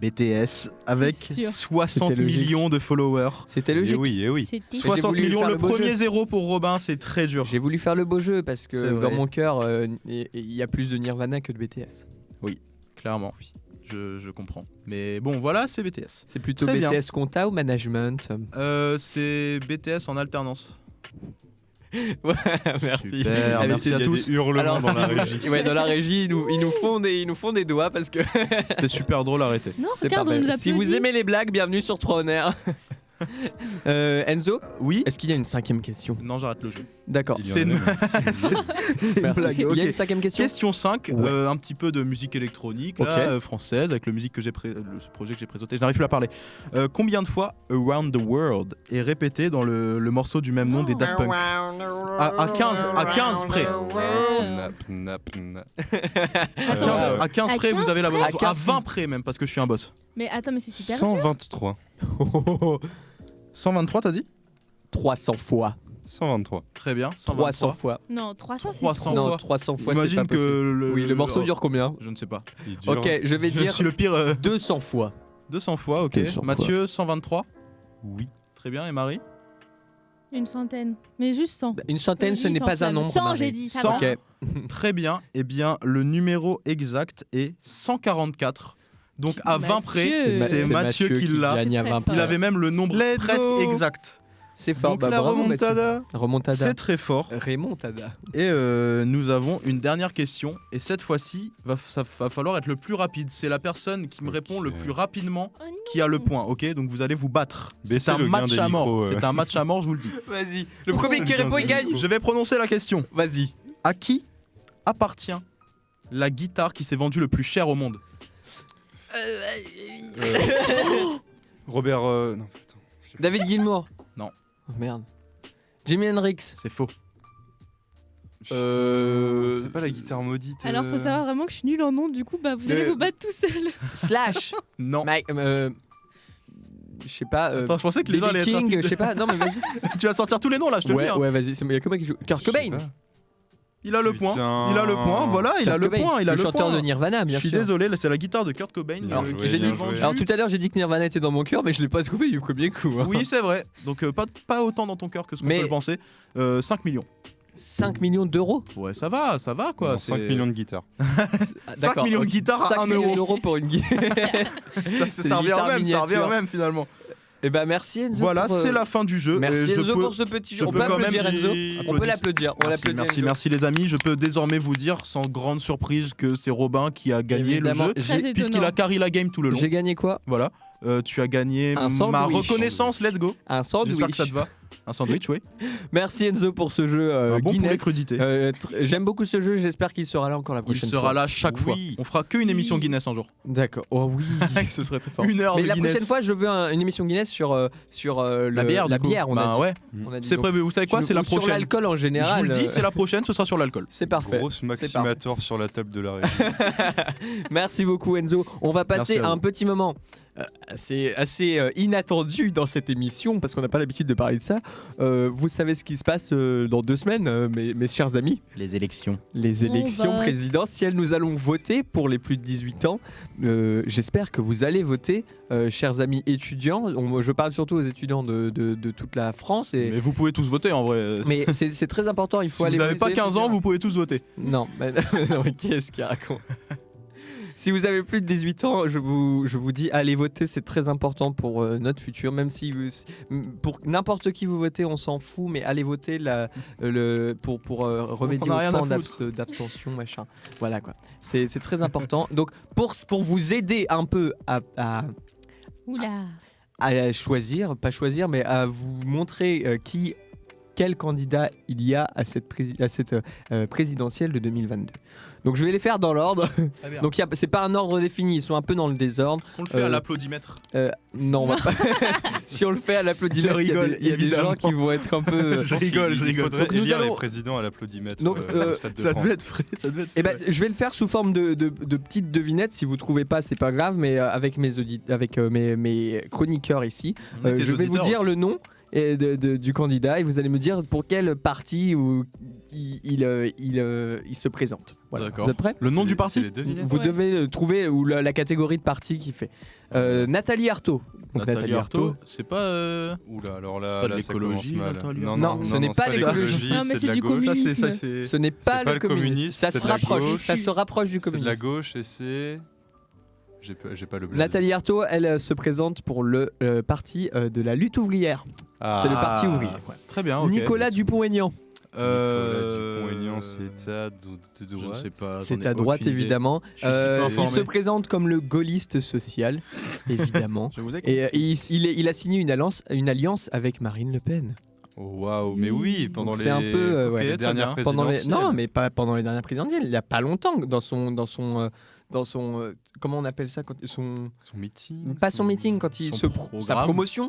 BTS avec sûr. 60 C'était logique. millions de followers. C'était logique. Et oui, et oui. C'était J'ai 60 voulu millions, faire le le beau premier jeu. 0 pour Robin, c'est très dur. J'ai voulu faire le beau jeu parce C'est que vrai. dans mon cœur, il y a plus de Nirvana que de BTS. Clairement, oui. Je comprends. Mais bon, voilà, c'est BTS. C'est plutôt Très bien. BTS compta ou management? C'est BTS en alternance. Ouais, merci. Super, Avec merci tes- à Il y a tous. des hurlements Alors, dans la régie. Ouais, dans la régie, ils nous font des doigts parce que C'était super drôle, arrêtez. Non, c'est regarde, on parfait. nous a Si vous aimez les blagues, bienvenue sur 3 honneurs. Enzo, Oui. est-ce qu'il y a une 5e question? Non, j'arrête le jeu. D'accord. Il y en C'est a une- même six. C'est une Merci. blague. Il y a Ok. une 5e question? Question 5, Ouais. un petit peu de musique électronique là, Ok. française, avec le projet que j'ai présenté. Je n'arrive plus à parler. Combien de fois Around the World est répété dans le morceau du même nom des Daft Punk? À 15 près. Nap, nap, nap. À 15 à près, 15 vous avez la bonne près réponse. À À 15 20 près même, parce que je suis un boss. Mais attends, mais c'est super dur. 123. 123, t'as dit? 300 fois. 123. Très bien. 300 123. fois. Non, 300 c'est 300 trop. Non, fois. 300 fois, c'est Imagine pas possible. que Oui, le morceau dure combien? Je ne sais pas. Il dure. Ok, je vais Je dire suis le pire. 200 fois. 200 fois, ok. 200 fois. Mathieu, 123. Oui. Très bien. Et Marie? Une centaine. Mais juste 100. Une centaine, ce Oui, n'est pas un nombre. 100, Marie. j'ai dit, ça 100. va. Ok. Très bien. Eh bien, le numéro exact est 144. Donc à 20 près, Mathieu. c'est Mathieu qui l'a. gagne à C'est 20 très Il près. avait même le nombre Let's presque go. exact. C'est fort. Donc Bah, la bravo, remontada. Mathieu. Remontada. C'est très fort. Remontada. Et nous avons une dernière question. Et cette fois-ci, ça va falloir être le plus rapide. C'est la personne qui me répond le plus rapidement Oh non. qui a le point. Ok, donc vous allez vous battre. Baissez C'est un le gain match des à mort. micros, C'est un match à mort, je vous le dis. Vas-y. Le premier qui répond, il gagne. Je vais prononcer la question. Vas-y. À qui appartient la guitare qui s'est vendue le plus cher au monde? Robert. Non, putain. David Gilmour. Non. Oh, merde. Jimi Hendrix. C'est faux. C'est pas la guitare maudite. Alors, faut savoir vraiment que je suis nulle en nom, du coup, bah, vous allez vous battre tout seul. Slash. Non. Je sais pas. Attends, je pensais que les gens B.B. allaient être King, rapides. je sais pas. Non, mais vas-y. Tu vas sortir tous les noms là, je te le dis. Ouais, hein. ouais, vas-y. Il y a que moi qui joue. Kurt Cobain. Il a le point. Putain. Il a le point. Voilà, il a Kurt le Cobain, point. Il a le le chanteur point. de Nirvana, bien Je suis sûr. désolé, là, c'est la guitare de Kurt Cobain Bien joué, qui s'est bien vendue. joué. Alors tout à l'heure j'ai dit que Nirvana était dans mon cœur, mais je l'ai pas trouvé du premier coup. hein. Oui, c'est vrai. Donc pas autant dans ton cœur que ce qu'on Mais- peut le penser. 5 millions. 5 millions d'euros. Ouais, ça va quoi. Non, 5 millions de guitares. 5 millions de guitares à 5 1 millions euro. d'euros pour une guitare. Ça revient au même, ça revient au même finalement. Et bah merci Enzo. Voilà, pour, c'est la fin du jeu. Merci Et je Enzo peux- pour ce petit je jeu. On peux peut quand même applaudir Enzo. applaudir. On peut l'applaudir. On Merci, l'applaudit. merci, Enzo. merci les amis. Je peux désormais vous dire sans grande surprise que c'est Robin qui a gagné Évidemment, le jeu, Très puisqu'il étonnant. a carry la game tout le long. J'ai gagné quoi? Voilà. Tu as gagné Un ma sandwich. reconnaissance. Let's go. Un sandwich. J'espère que ça te va. Un sandwich, oui. Merci Enzo pour ce jeu Un bon poulet Guinness. crudité. J'aime beaucoup ce jeu. J'espère qu'il sera là encore la Il prochaine sera fois. là chaque fois. Oui. On fera qu'une émission Guinness un jour. D'accord. Oh oui. Ce serait très fort. 1 heure Mais de la Guinness. prochaine fois, je veux une émission Guinness sur La bière, La du coup. bière, on Bah a dit. ouais. On a dit C'est donc. prévu. Vous savez quoi? C'est la Ou sur prochaine. l'alcool en Je général. vous le dis, c'est la prochaine. Ce sera sur l'alcool. C'est parfait. Grosse C'est maximator sur la table de la régie. Merci beaucoup Enzo. On va passer Merci à à un vous. petit moment assez inattendu dans cette émission parce qu'on n'a pas l'habitude de parler de ça. Vous savez ce qui se passe dans 2 semaines, mes chers amis. Les élections. Les élections vote. présidentielles. Nous allons voter pour les plus de 18 ans. J'espère que vous allez voter, chers amis étudiants. Je parle surtout aux étudiants de toute la France. Mais vous pouvez tous voter en vrai. Mais c'est très important, il faut Si aller vous n'avez pas voter, 15 ans, vous pouvez tous voter. Non, mais, non, mais qu'est-ce qu'il raconte? Si vous avez plus de 18 ans, je vous dis, allez voter, c'est très important pour notre futur. Même si pour n'importe qui vous votez, on s'en fout, mais allez voter pour remédier au temps d'abstention, machin. Voilà quoi. C'est très important. Donc pour vous aider un peu à choisir, pas choisir, mais à vous montrer quel candidat il y a à cette présidentielle de 2022. Donc je vais les faire dans l'ordre. Donc c'est pas un ordre défini, ils sont un peu dans le désordre. On le fait à l'applaudimètre. Non, on va pas. Si on le fait à l'applaudimètre, il y a des gens qui vont être un peu. Je rigole. Il faudrait Donc, élire les présidents à l'applaudimètre. Donc, au Stade de Ça France. devait être frais. Eh ben, je vais le faire sous forme de petites devinettes. Si vous trouvez pas, c'est pas grave, mais avec mes chroniqueurs ici, je vais vous dire le nom du candidat et vous allez me dire pour quel parti il se présente. Voilà. D'accord. Vous êtes prêts ? Le nom du parti ? Vous devez trouver la catégorie de parti qu'il fait. Nathalie Arthaud. Donc Nathalie Arthaud, c'est pas. Oula, alors c'est pas de là, ça commence l'écologie, mal. Nathalie Non, ce n'est pas l'écologie. Non, mais c'est c'est de la du gauche. communisme. Ce n'est pas le communisme. Ça c'est se de la rapproche. gauche. Ça se rapproche du C'est de la communisme. gauche et c'est. J'ai pas le blaze. Nathalie Arthaud, elle se présente pour le parti de la lutte ouvrière. Ah. C'est le parti ouvrier. Très bien. ok. Nicolas Dupont-Aignan. Dupont-Aignan, c'est à de Je ne droite. sais pas. C'est j'en ai à droite aucune idée. évidemment. Je suis pas Il informé. se présente comme le gaulliste social, évidemment. Je vous ai Et il a signé une alliance avec Marine Le Pen. Oh, waouh, mais oui, pendant Donc les, c'est un peu, ouais. les très dernières bien. présidentielles. Non, mais pas pendant les dernières présidentielles. Il y a pas longtemps, dans son comment on appelle ça quand Son meeting. pas son meeting quand il Son sa programme. promotion.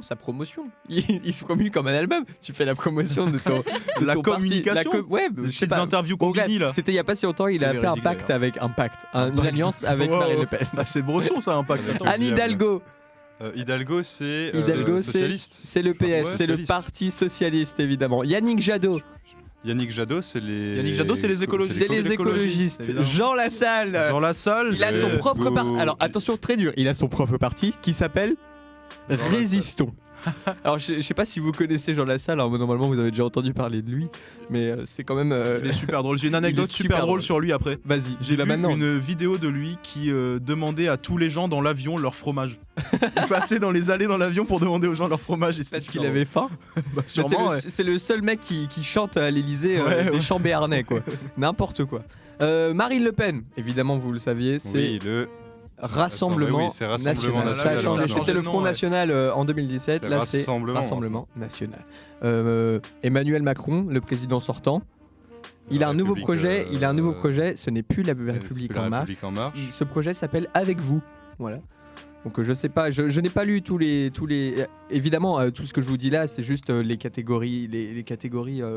Il se promue comme un album. Tu fais la promotion de ton de La ton parti. communication. Ouais, Des je sais petites pas. interviews Bon, bref, Combini là. c'était il y a pas si longtemps. Il C'est a fait un véridique, pacte d'ailleurs. avec une pacte. alliance avec Wow. Marine Le Pen. Ah, c'est brosson ça, un pacte. Avec Anne Hidalgo. Hidalgo, c'est Hidalgo, socialiste. c'est le PS, Ouais, c'est le socialiste. parti socialiste évidemment. Yannick Jadot, Yannick Jadot, c'est les. Yannick Jadot, c'est les écologistes. c'est les écologistes. évidemment. Jean Lassalle, Dans la salle. il a je- son propre go. parti. Alors attention, très dur. Il a son propre parti qui s'appelle Jean Lassalle. Résistons. Alors je sais pas si vous connaissez Jean Lassalle. Alors normalement vous avez déjà entendu parler de lui, mais c'est quand même. Il est super drôle. J'ai une anecdote Il est super super drôle drôle. sur lui après. Vas-y, J'ai dis-la vu maintenant. une vidéo de lui qui demandait à tous les gens dans l'avion leur fromage. Il passait dans les allées dans l'avion pour demander aux gens leur fromage. Et c'était Parce super qu'il avait faim. drôle. Bah, Mais sûrement, ouais. c'est le seul mec qui chante à l'Elysée Ouais, des ouais. chants béarnais quoi. N'importe quoi. Marine Le Pen, évidemment vous le saviez, c'est Oui, le. Rassemblement, Attends, mais oui, c'est Rassemblement national. Ça a National, changé. alors, C'était le non, Front ouais. National en 2017. C'est Là, c'est Rassemblement. Rassemblement National. Emmanuel Macron, le président sortant, il a un nouveau projet. Il a un nouveau projet. Ce n'est plus la République en marche. République en marche. Ce projet s'appelle Avec vous. Voilà. Donc je sais pas, je n'ai pas lu tous les évidemment tout ce que je vous dis là, c'est juste les catégories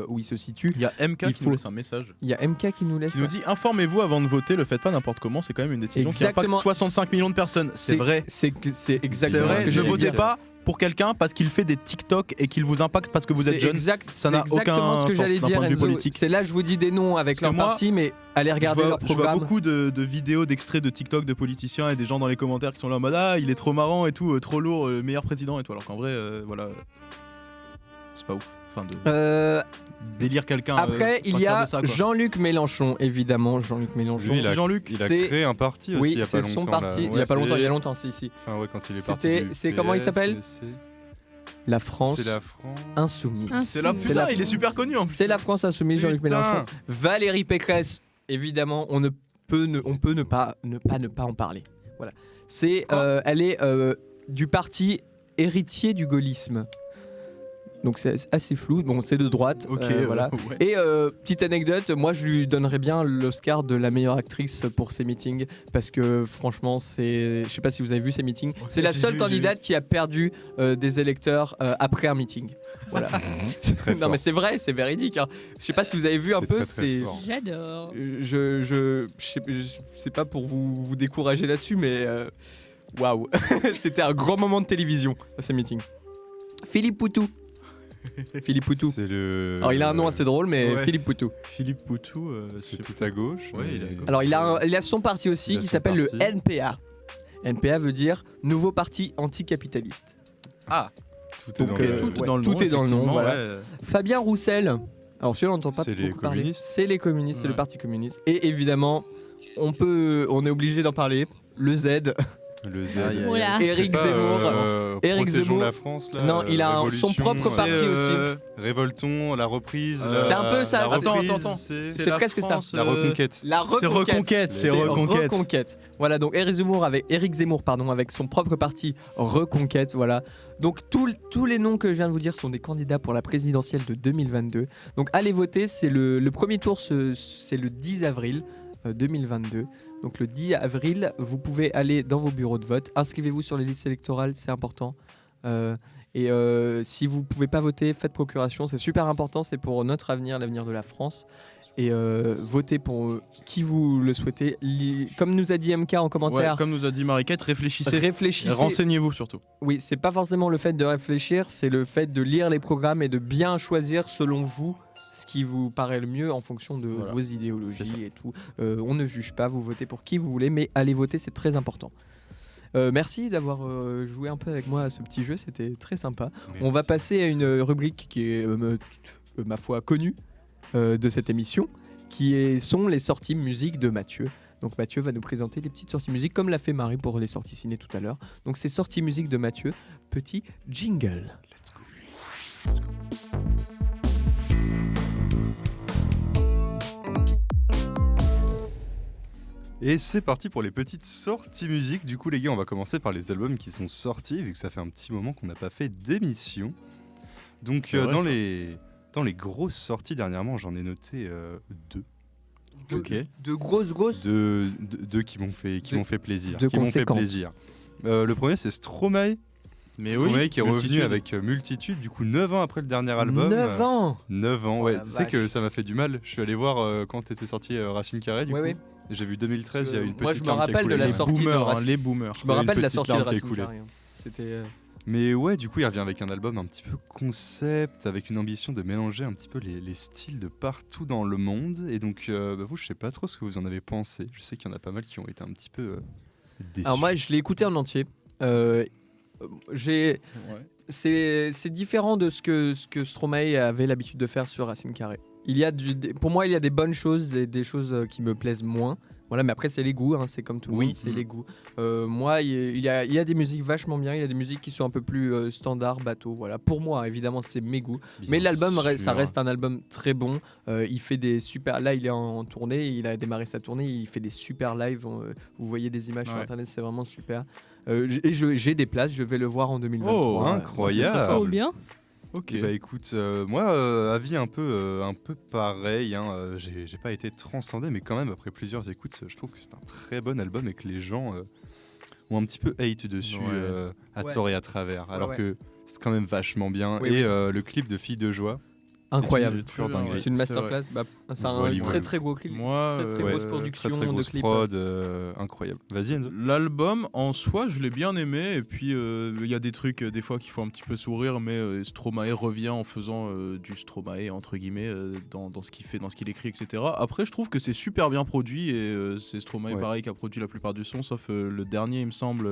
où il se situe. Il y a MK Il qui faut- nous laisse un message. Il y a MK qui nous laisse. Qui nous dit informez-vous avant de voter, le faites pas n'importe comment, c'est quand même une décision qui Exactement. impacte 65 millions de personnes. C'est vrai. C'est C'est exactement vrai, ce que ne j'allais votez dire. pas pour quelqu'un parce qu'il fait des TikTok et qu'il vous impacte parce que vous êtes jeune. Ça n'a c'est exactement aucun ce que sens j'allais d'un dire, point de vue Enzo. politique. C'est là je vous dis des noms avec Parce leur que moi, parti, mais allez regarder leur Je vois programme. beaucoup de vidéos, d'extraits de TikTok de politiciens et des gens dans les commentaires qui sont là en mode ah il est trop marrant et tout, trop lourd, meilleur président et tout. Alors qu'en vrai, voilà, c'est pas ouf. Enfin, de délire quelqu'un. Après, à il y partir a de ça, quoi. Jean-Luc Mélenchon, évidemment, Jean-Luc Mélenchon. Lui, il a- Jean-Luc, Il a C'est- créé un parti aussi Oui, il y a pas c'est longtemps. son parti. là. Il y a pas Ouais, longtemps, c'est- il y a longtemps, si, si. Enfin, ouais, quand il est C'était- parti. du c'est comment il PS, s'appelle mais c'est- La France C'est la France. insoumise. c'est là, C'est putain, la- il est super connu en plus. C'est la France insoumise, Jean-Luc Putain. Mélenchon. Valérie Pécresse, évidemment, on peut ne pas en parler. Voilà. Elle est du parti héritier du gaullisme. Donc c'est assez flou. Bon, c'est de droite. Ok, voilà. ouais. Et petite anecdote, moi je lui donnerais bien l'Oscar de la meilleure actrice pour ses meetings parce que franchement, je sais pas si vous avez vu ses meetings, c'est la j'ai seule vu, candidate qui a perdu des électeurs après un meeting. Voilà. C'est très non fort. mais c'est vrai, c'est véridique. Hein. Je sais pas si vous avez vu un C'est peu, très, très c'est. fort. J'adore. Je sais pas pour vous décourager là-dessus, mais waouh, c'était un grand moment de télévision ces meetings. Philippe Poutou. Philippe Poutou. C'est le. Alors il a un nom assez drôle, mais Ouais. Philippe Poutou. Philippe Poutou, C'est tout à gauche. Ouais, mais- il est à gauche. Alors il a son parti aussi Il a qui son s'appelle le parti. NPA. NPA veut dire Nouveau Parti Anticapitaliste. Tout est Donc, dans tout le- tout ouais, dans le tout nom, est dans le nom, effectivement, voilà. ouais. Fabien Roussel. Alors celui-là on n'entend pas C'est les beaucoup parler. communistes. C'est les communistes, c'est le Ouais. Parti communiste. Et évidemment, on est obligé d'en parler. le Z. Le Z. Voilà. Éric Zemmour. Éric Protégeons Zemmour. la France, là. Non, il a son Révolution, propre parti aussi. Révoltons, la reprise. C'est un peu ça. La reprise, Attends. C'est la presque France, ça. La reconquête. La reconquête. C'est reconquête. Reconquête. Voilà, donc Éric Zemmour avec son propre parti Reconquête. Voilà. Donc tous les noms que je viens de vous dire sont des candidats pour la présidentielle de 2022. Donc allez voter, c'est le premier tour, c'est le 10 avril 2022. Donc le 10 avril, vous pouvez aller dans vos bureaux de vote. Inscrivez-vous sur les listes électorales, c'est important. Si vous pouvez pas voter, faites procuration, c'est super important, c'est pour notre avenir, l'avenir de la France. Et votez pour qui vous le souhaitez. Comme nous a dit MK en commentaire, Comme nous a dit Mariquette, réfléchissez. réfléchissez. Renseignez-vous surtout. Oui, c'est pas forcément le fait de réfléchir, c'est le fait de lire les programmes et de bien choisir selon vous ce qui vous paraît le mieux en fonction de vos idéologies et tout. On ne juge pas, vous votez pour qui vous voulez, mais allez voter, c'est très important. Merci d'avoir joué un peu avec moi à ce petit jeu, c'était très sympa. Merci. On va passer à une rubrique qui est, ma foi, connue de cette émission, sont les sorties musique de Mathieu. Donc Mathieu va nous présenter les petites sorties musique, comme l'a fait Marie pour les sorties ciné tout à l'heure. Donc c'est sorties musique de Mathieu, petit jingle. Let's go. Et c'est parti pour les petites sorties musique. Du coup, les gars, on va commencer par les albums qui sont sortis, vu que ça fait un petit moment qu'on n'a pas fait d'émission. Donc, C'est vrai, dans les grosses sorties dernièrement, j'en ai noté deux. De grosses. Deux qui m'ont fait plaisir. de qui m'ont fait conséquentes. plaisir. Le premier, c'est Stromae. Mais Stromae qui est revenu Multitude. avec Multitude, du coup 9 ans après le dernier album. 9 ans 9 ans, Oh ouais. la Tu sais vache. que ça m'a fait du mal. Je suis allé voir quand était sorti Racine Carré, du coup. Oui. Et j'ai vu 2013, il y a une petite Moi, je me larme qui a rappelle coulé. de la Les sortie de boomers, Racine. les boomers. Je me rappelle de la petite sortie de larme qui a Racine coulé. Carré, hein. C'était... Mais ouais, du coup, il revient avec un album un petit peu concept, avec une ambition de mélanger un petit peu les styles de partout dans le monde. Et donc, vous, je sais pas trop ce que vous en avez pensé. Je sais qu'il y en a pas mal qui ont été un petit peu déçus. Alors moi, je l'ai écouté en entier. C'est différent de ce que Stromae avait l'habitude de faire sur Racine Carré. Pour moi, il y a des bonnes choses et des choses qui me plaisent moins. Voilà, mais après, c'est les goûts, hein, c'est comme tout le monde, c'est les goûts. Moi, il y a des musiques vachement bien, il y a des musiques qui sont un peu plus standard, bateau. Voilà. Pour moi, évidemment, c'est mes goûts. Mais l'album, ça reste un album très bon. Il fait des super. Là, il est en tournée, il a démarré sa tournée, il fait des super lives. Vous voyez des images sur internet, c'est vraiment super. J'ai des places, je vais le voir en 2023. Oh, incroyable. Trop bien. Ok. Bah écoute, moi, avis un peu pareil. Hein, j'ai pas été transcendé, mais quand même, après plusieurs écoutes, je trouve que c'est un très bon album et que les gens ont un petit peu hate dessus, à tort et à travers. Alors que c'est quand même vachement bien. Oui, et le clip de Filles de Joie. Incroyable. C'est une dinguerie. C'est une masterclass. C'est un Voilà, très très gros clip. Moi, Très grosse production très de grosse clip. prod, incroyable. Vas-y Enzo. l'album en soi, je l'ai bien aimé. Et puis, il y a des trucs des fois qui font un petit peu sourire, mais Stromae revient en faisant du Stromae entre guillemets dans ce qu'il fait, dans ce qu'il écrit, etc. Après, je trouve que c'est super bien produit et c'est Stromae pareil qui a produit la plupart du son, sauf le dernier, il me semble,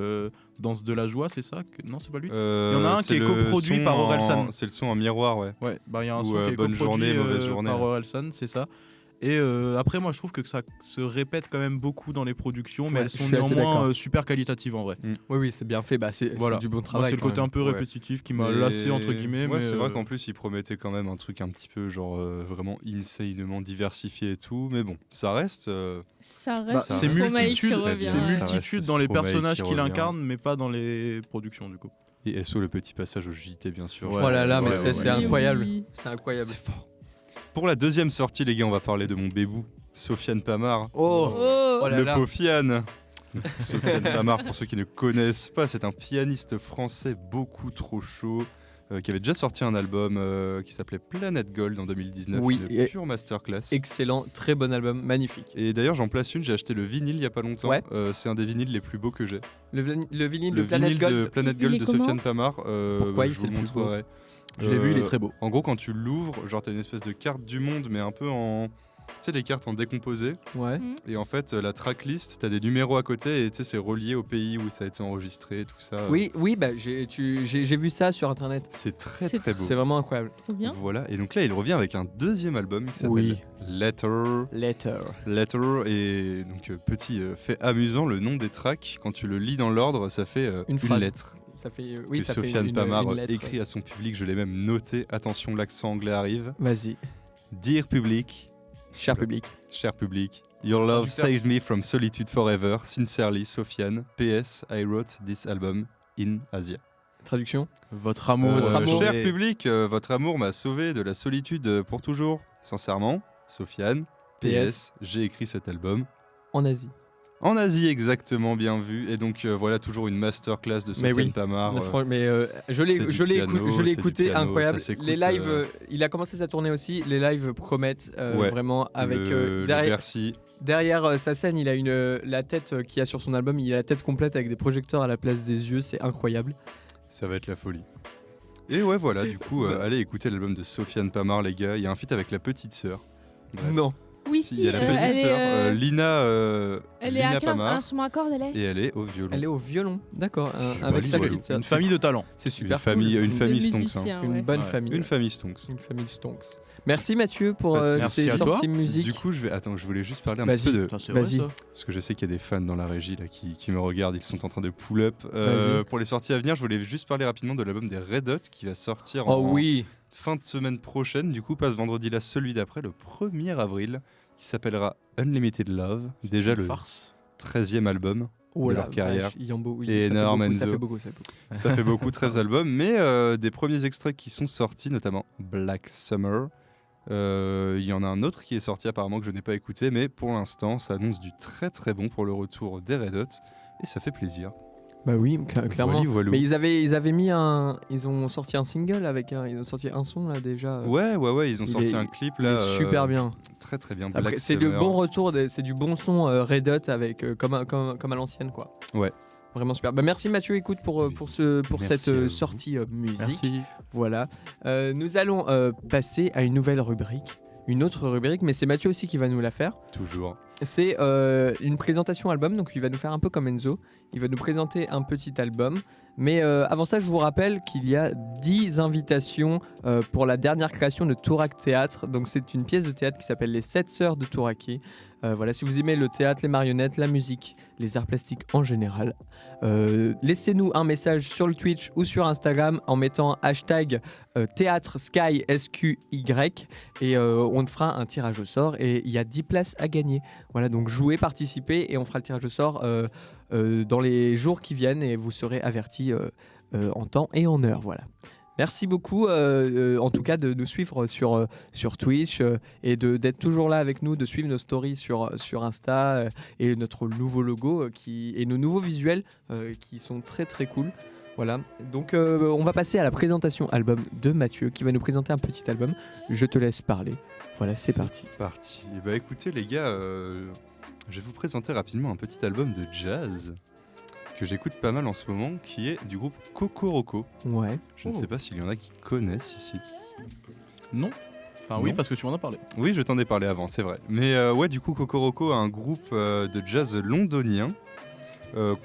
Danse de la joie, c'est ça Non, c'est pas lui. Il y en a un qui est coproduit par Orelsan. C'est le son en miroir, ouais. Ouais, bah il y a un Ou, son qui est Bonne coproduit, journée, mauvaise journée. par Orelsan, c'est ça. Et après, moi, je trouve que ça se répète quand même beaucoup dans les productions, mais Ouais, elles je sont suis assez néanmoins d'accord. super qualitatives en vrai. Oui, c'est bien fait. Bah, c'est du bon Moi, travail. c'est le quand côté même. un peu Ouais. répétitif qui m'a Mais- lassé entre guillemets. Ouais, mais c'est vrai qu'en plus, il promettait quand même un truc un petit peu genre vraiment insanement diversifié et tout. Mais bon, ça reste. Ça bah, reste c'est Stromae qui multitude, revient. c'est Ça reste multitude dans les Stromae personnages qui qu'il revient. incarne, mais pas dans les productions du coup. Et SO, le petit passage au JT, bien sûr. Ouais. Oh là là, mais Ouais, c'est ouais. incroyable. Oui. C'est incroyable. C'est fort. Pour la deuxième sortie, les gars, on va parler de mon bébou, Sofiane Pamar. Oh, Oh, oh là Le là. Pofiane. Sofiane Pamar, pour ceux qui ne connaissent pas, c'est un pianiste français beaucoup trop chaud qui avait déjà sorti un album qui s'appelait Planète Gold en 2019. Oui, une et- pure masterclass. Excellent, très bon album, magnifique. Et d'ailleurs, j'en place une, j'ai acheté le vinyle il y a pas longtemps. Ouais. C'est un des vinyles les plus beaux que j'ai. Le vinyle Le de Planète vinyle Gold. de Planète Il Gold est de comment Sofiane Pamar. Pourquoi je il vous c'est le le plus beau montrerai. Je l'ai vu, il est très beau. En gros, quand tu l'ouvres, genre t'as une espèce de carte du monde, mais un peu en sais, les cartes en décomposé. Ouais. Et en fait, la tracklist, t'as des numéros à côté et tu sais, c'est relié au pays où ça a été enregistré, tout ça. Oui, bah, j'ai vu ça sur internet. C'est très C'est très beau. C'est vraiment incroyable. Trop bien. Voilà, et donc là, il revient avec un deuxième album qui s'appelle Oui. Letter. Letter. Et donc, petit fait amusant, le nom des tracks, quand tu le lis dans l'ordre, ça fait une phrase. lettre. Ça fait Que ça fait Sofiane une Pamar lettre, écrit ouais. à son public, je l'ai même noté. Attention, l'accent anglais arrive. Vas-y, Dear public, cher public. cher public, your love Traducteur. saved me from solitude forever. Sincerely, Sofiane. PS, I wrote this album in Asia. Traduction. Votre amour. Votre amour. Cher Et- public, votre amour m'a sauvé de la solitude pour toujours. Sincèrement, Sofiane. PS, j'ai écrit cet album En Asie. en Asie, exactement, bien vu. Et donc voilà, toujours une masterclass de Mais Sofiane oui. Pamar. Mais je c'est du l'ai piano, c'est du écouté, piano, incroyable. ça s'écoute, Les lives, il a commencé sa tournée aussi. Les lives promettent Ouais. vraiment avec le derrière. Bercy. Derrière sa scène, il a la tête qu'il y a sur son album, il a la tête complète avec des projecteurs à la place des yeux, c'est incroyable. Ça va être la folie. Et ouais, voilà, du coup, allez écouter l'album de Sofiane Pamar, les gars. Il y a un feat avec la petite sœur. Bref. Non. Oui, Si, si, il y a la petite elle sœur, est, Lina, elle est à Lina 15 Pamar, instruments à cordes, elle est. et elle est au violon. Elle est au violon, d'accord, Je avec valide, sa ouais. petite sœur. Une famille de talents. C'est Une super famille, cool. une famille De Stonks. hein. musiciens, Une ouais. bonne Ouais. famille. Une famille Stonks. Une famille Stonks. Merci Mathieu pour Pas de soucis. Merci ces à toi. sorties musique. Du coup, je voulais juste parler un Vas-y. petit peu de. Putain, c'est vrai, Vas-y. ça. Parce que je sais qu'il y a des fans dans la régie là, qui me regardent et qui sont en train de pull up. Vas-y. Pour les sorties à venir, je voulais juste parler rapidement de l'album des Red Hot qui va sortir Oh en oui. fin de semaine prochaine. Du coup, pas ce vendredi là, celui d'après, le 1er avril, qui s'appellera Unlimited Love. Déjà Une le farce. 13e album. Oh de la leur carrière. vache, oui, Et ça fait Norm beaucoup, ça Enzo. fait beaucoup, ça fait beaucoup. Ça fait beaucoup, 13 albums, mais des premiers extraits qui sont sortis, notamment Black Summer. Il y en a un autre qui est sorti apparemment que je n'ai pas écouté, mais pour l'instant, ça annonce du très très bon pour le retour des Red Hot. Et ça fait plaisir. Bah oui, clairement. Voilà, voilà. Mais ils avaient mis ils ont sorti un single ils ont sorti un son là déjà. Ouais, ils ont il sorti est- un clip Il là. est super bien. Très très bien. Après, Black c'est le Summer. bon retour, c'est du bon son Red Hot avec comme à l'ancienne quoi. Ouais. Vraiment super. Bah, merci Mathieu, écoute pour Merci cette à vous. sortie musique. Merci. Voilà. Nous allons passer à une nouvelle rubrique. Une autre rubrique, mais c'est Mathieu aussi qui va nous la faire. Toujours. C'est une présentation album, donc il va nous faire un peu comme Enzo. Il va nous présenter un petit album. Mais avant ça, je vous rappelle qu'il y a 10 invitations pour la dernière création de Tourak Théâtre. Donc c'est une pièce de théâtre qui s'appelle Les 7 Sœurs de Touraki. Voilà, si vous aimez le théâtre, les marionnettes, la musique, les arts plastiques en général, laissez-nous un message sur le Twitch ou sur Instagram en mettant hashtag théâtre sky SQY et on fera un tirage au sort et il y a 10 places à gagner. Voilà, donc jouez, participez et on fera le tirage au sort dans les jours qui viennent et vous serez avertis en temps et en heure. Voilà. Merci beaucoup en tout cas de nous suivre sur Twitch et d'être toujours là avec nous, de suivre nos stories sur Insta et notre nouveau logo et nos nouveaux visuels qui sont très très cool. Voilà, donc on va passer à la présentation album de Mathieu qui va nous présenter un petit album. Je te laisse parler. Voilà, c'est parti. Parti. Et bah écoutez les gars, je vais vous présenter rapidement un petit album de jazz que j'écoute pas mal en ce moment, qui est du groupe Kokoroko. Ouais. Je ne sais pas s'il y en a qui connaissent ici. Non. Enfin oui, Non. parce que tu m'en as parlé. Oui, je t'en ai parlé avant, c'est vrai. Mais ouais, du coup, Kokoroko a un groupe de jazz londonien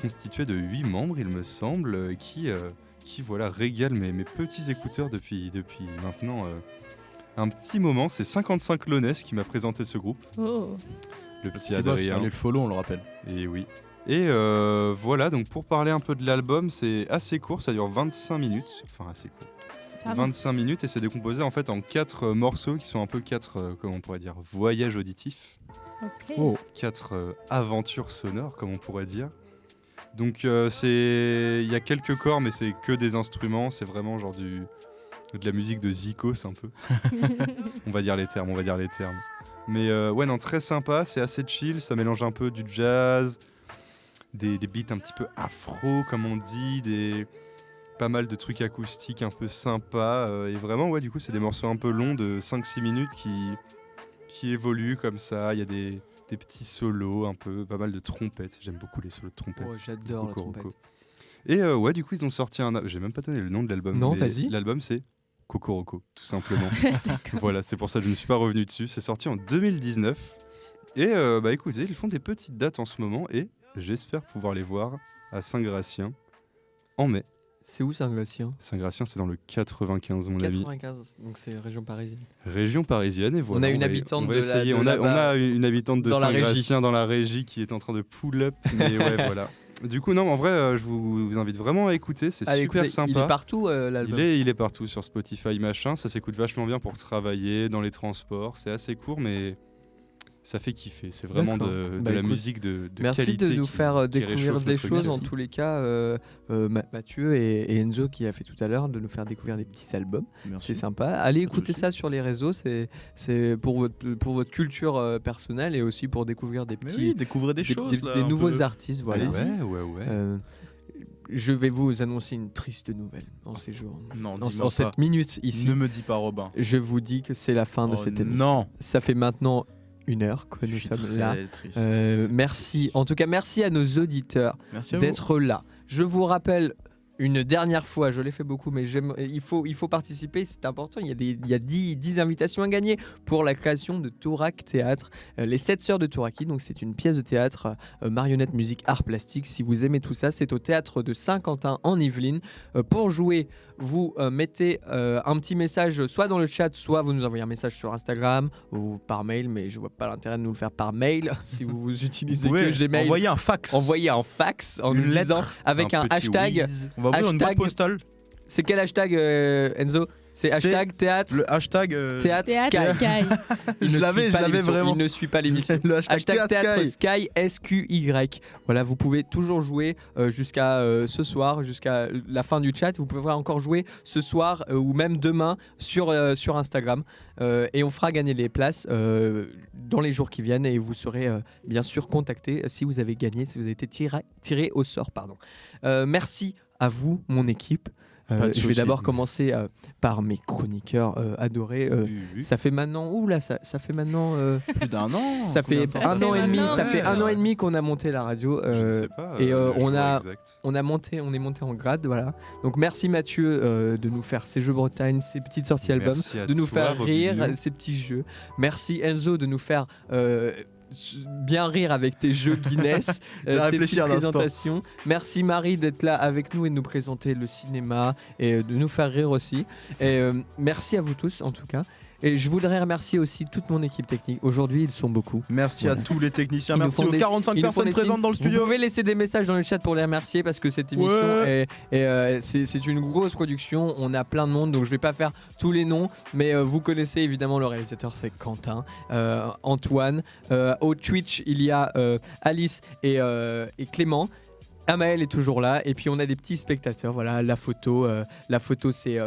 constitué de 8 membres, il me semble, qui voilà, régale mes petits écouteurs depuis maintenant un petit moment. C'est 55 Lonès qui m'a présenté ce groupe, Oh. le petit Petit boss, Adrien. allez le follow, on le rappelle. Et oui. Et voilà, donc pour parler un peu de l'album, c'est assez court, ça dure 25 minutes. Enfin, assez court. Ça va. 25 minutes et c'est décomposé en fait en 4 morceaux qui sont un peu 4, comment on pourrait dire, voyages auditifs. Ok. Oh. 4 aventures sonores, comme on pourrait dire. Donc il y a quelques corps, mais c'est que des instruments. C'est vraiment genre de la musique de Zico, un peu. on va dire les termes. Mais ouais, non, très sympa. C'est assez chill. Ça mélange un peu du jazz, des beats un petit peu afro, comme on dit, pas mal de trucs acoustiques un peu sympas. Et vraiment, ouais, du coup, c'est des morceaux un peu longs de 5-6 minutes qui évoluent comme ça. Il y a des petits solos, un peu, pas mal de trompettes. J'aime beaucoup les solos de trompettes. Oh, j'adore la Kokoroko. trompette. Et ouais, du coup, ils ont sorti j'ai même pas donné le nom de l'album. Non, mais vas-y. L'album, c'est Cocoroco, tout simplement. Voilà, c'est pour ça que je ne suis pas revenu dessus. C'est sorti en 2019. Et écoutez, ils font des petites dates en ce moment et j'espère pouvoir les voir à Saint-Gratien en mai. C'est où Saint-Gratien ? Saint-Gratien, c'est dans le 95, mon avis. 95, donc c'est région parisienne. Région parisienne, et voilà. On a une habitante on va de essayer. la- de On a là-bas une habitante de dans la Saint-Gratien dans la régie qui est en train de pull up. Mais ouais, voilà. Du coup, non, en vrai, je vous invite vraiment à écouter. C'est Allez, super écoutez, sympa. Il est partout l'album. Il est partout sur Spotify, machin. Ça s'écoute vachement bien pour travailler, dans les transports. C'est assez court, mais ça fait kiffer. C'est vraiment D'accord. de Bah, la écoute, musique de Merci qualité. de nous faire qui découvrir réchauffe des notre choses. gueule. En tous les cas, Mathieu et Enzo qui a fait tout à l'heure, de nous faire découvrir des petits albums. Merci. C'est sympa. Allez écouter aussi. ça sur les réseaux. C'est pour votre culture personnelle et aussi pour découvrir des Mais petits, oui, découvrez des choses. là, des un nouveaux peu. artistes. Voilà. Ouais. Je vais vous annoncer une triste nouvelle dans ces jours. Non, Dans dis-moi pas. cette minute ici, Ne me dis pas, Robin. je vous dis que c'est la fin de Oh cette émission. non. Ça fait maintenant 1 heure que nous Je suis sommes très là. triste. Merci. En tout cas, merci à nos auditeurs Merci à vous. d'être là. Je vous rappelle une dernière fois, je l'ai fait beaucoup, mais il faut participer, c'est important. Il y a 10 invitations à gagner pour la création de Tourak Théâtre, les 7 sœurs de Touraki. Donc c'est une pièce de théâtre, marionnette, musique, art plastique. Si vous aimez tout ça, c'est au théâtre de Saint-Quentin en Yvelines. Pour jouer, vous mettez un petit message soit dans le chat, soit vous nous envoyez un message sur Instagram ou par mail, mais je vois pas l'intérêt de nous le faire par mail si vous utilisez Vous que pouvez Gmail. envoyer un fax. Envoyez un fax en Une nous disant lettre, avec un petit hashtag. whiz. On va ouvrir une boîte hashtag- postale. C'est quel hashtag Enzo? C'est C'est hashtag théâtre. Le hashtag. Théâtre Théâtre Sky. Sky. Il Je ne l'avais suit pas l'émission. vraiment. Il ne suit pas l'émission. Le hashtag Théâtre Sky. Sky SQY. Voilà, vous pouvez toujours jouer jusqu'à ce soir, jusqu'à la fin du chat. Vous pouvez encore jouer ce soir ou même demain sur Instagram. Et on fera gagner les places dans les jours qui viennent. Et vous serez bien sûr contacté si vous avez gagné, si vous avez été tiré au sort. Pardon. Merci à vous, mon équipe. Pas de Je vais souci. d'abord commencer par mes chroniqueurs adorés. Oui. Ça fait maintenant, ça fait maintenant, Plus d'un an. ça fait ça un fait an et demi, maintenant, ça fait ouais. un an et demi qu'on a monté la radio. Je ne sais pas. et, le on jour a- exact. on est monté en grade, voilà. Donc merci Mathieu de nous faire ces jeux Bretagne, ces petites sorties albums, Merci à de nous toi, faire rire, Robinho. ces petits jeux. Merci Enzo de nous faire bien rire avec tes jeux Guinness, tes réfléchir petites un instant. présentations. Merci Marie d'être là avec nous et de nous présenter le cinéma et de nous faire rire aussi. Et merci à vous tous en tout cas. Et je voudrais remercier aussi toute mon équipe technique. Aujourd'hui, ils sont beaucoup. Merci Voilà. à tous les techniciens. Ils nous Merci font aux des- 45 Ils nous font personnes des présentes signes. dans le studio. Vous pouvez laisser des messages dans le chat pour les remercier parce que cette émission Ouais. c'est une grosse production. On a plein de monde, donc je vais pas faire tous les noms, mais vous connaissez évidemment le réalisateur, c'est Quentin, Antoine. Au Twitch, il y a Alice et Clément. Amael est toujours là et puis on a des petits spectateurs. Voilà, la photo c'est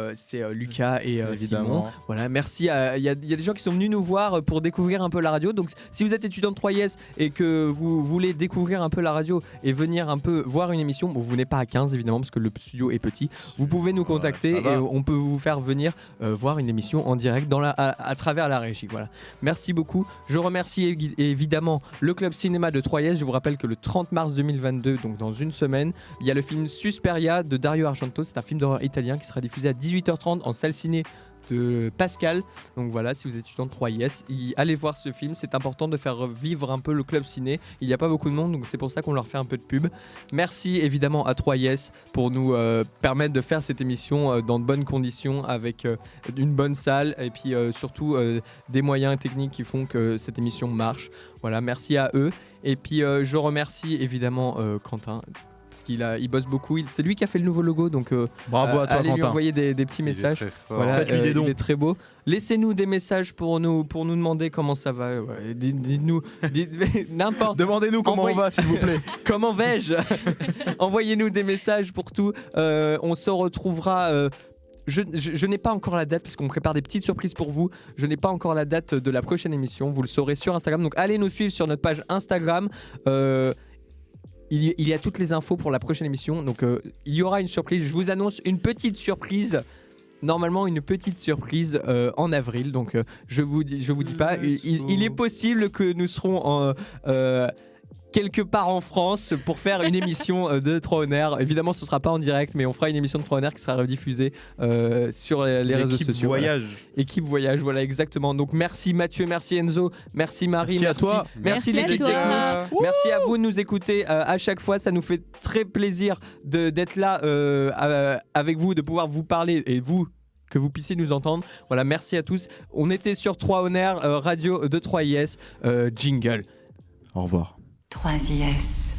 Lucas et Simon. Évidemment. Voilà, merci. Il y a des gens qui sont venus nous voir pour découvrir un peu la radio. Donc, si vous êtes étudiant de 3IS et que vous voulez découvrir un peu la radio et venir un peu voir une émission, bon, vous venez pas à 15 évidemment parce que le studio est petit. Vous pouvez nous contacter ça va. et on peut vous faire venir voir une émission en direct à travers la régie. Voilà. Merci beaucoup. Je remercie évidemment le Club Cinéma de 3IS. Je vous rappelle que le 30 mars 2022, donc dans une semaine, il y a le film Susperia de Dario Argento. C'est un film d'horreur italien qui sera diffusé à 18h30 en salle ciné de Pascal. Donc voilà, si vous êtes étudiant de 3IS, allez voir ce film. C'est important de faire vivre un peu le club ciné. Il n'y a pas beaucoup de monde, donc c'est pour ça qu'on leur fait un peu de pub. Merci évidemment à 3IS pour nous permettre de faire cette émission dans de bonnes conditions, avec une bonne salle et puis surtout des moyens techniques qui font que cette émission marche. Voilà, merci à eux. Et puis je remercie évidemment Quentin. Parce qu'il bosse beaucoup. C'est lui qui a fait le nouveau logo, donc Bravo à toi, allez lui Quentin. envoyer des petits Il est messages. très fort. Voilà, Faites-lui des dons. il est très beau. Laissez-nous des messages pour nous demander comment ça va. Ouais, dites-nous n'importe. Demandez-nous comment Envoyez- on va, s'il vous plaît. Comment vais-je? Envoyez-nous des messages pour tout. On se retrouvera. Je n'ai pas encore la date parce qu'on prépare des petites surprises pour vous. Je n'ai pas encore la date de la prochaine émission. Vous le saurez sur Instagram. Donc allez nous suivre sur notre page Instagram. Il y a toutes les infos pour la prochaine émission. Donc il y aura une surprise. Je vous annonce une petite surprise. Normalement une petite surprise en avril. Donc je vous dis pas. Il est possible que nous serons quelque part en France pour faire une émission de 3 honneurs. Évidemment, ce sera pas en direct, mais on fera une émission de 3 honneurs qui sera rediffusée sur les réseaux sociaux. Voyage. Voilà. Équipe Voyage, voilà exactement. Donc merci Mathieu, merci Enzo, merci Marie, merci à toi. Merci l'équipe technique. Merci à vous de nous écouter à chaque fois. Ça nous fait très plaisir d'être là avec vous, de pouvoir vous parler et que vous puissiez nous entendre. Voilà, merci à tous. On était sur 3 honneurs, radio de 3IS, jingle. Au revoir. 3IS.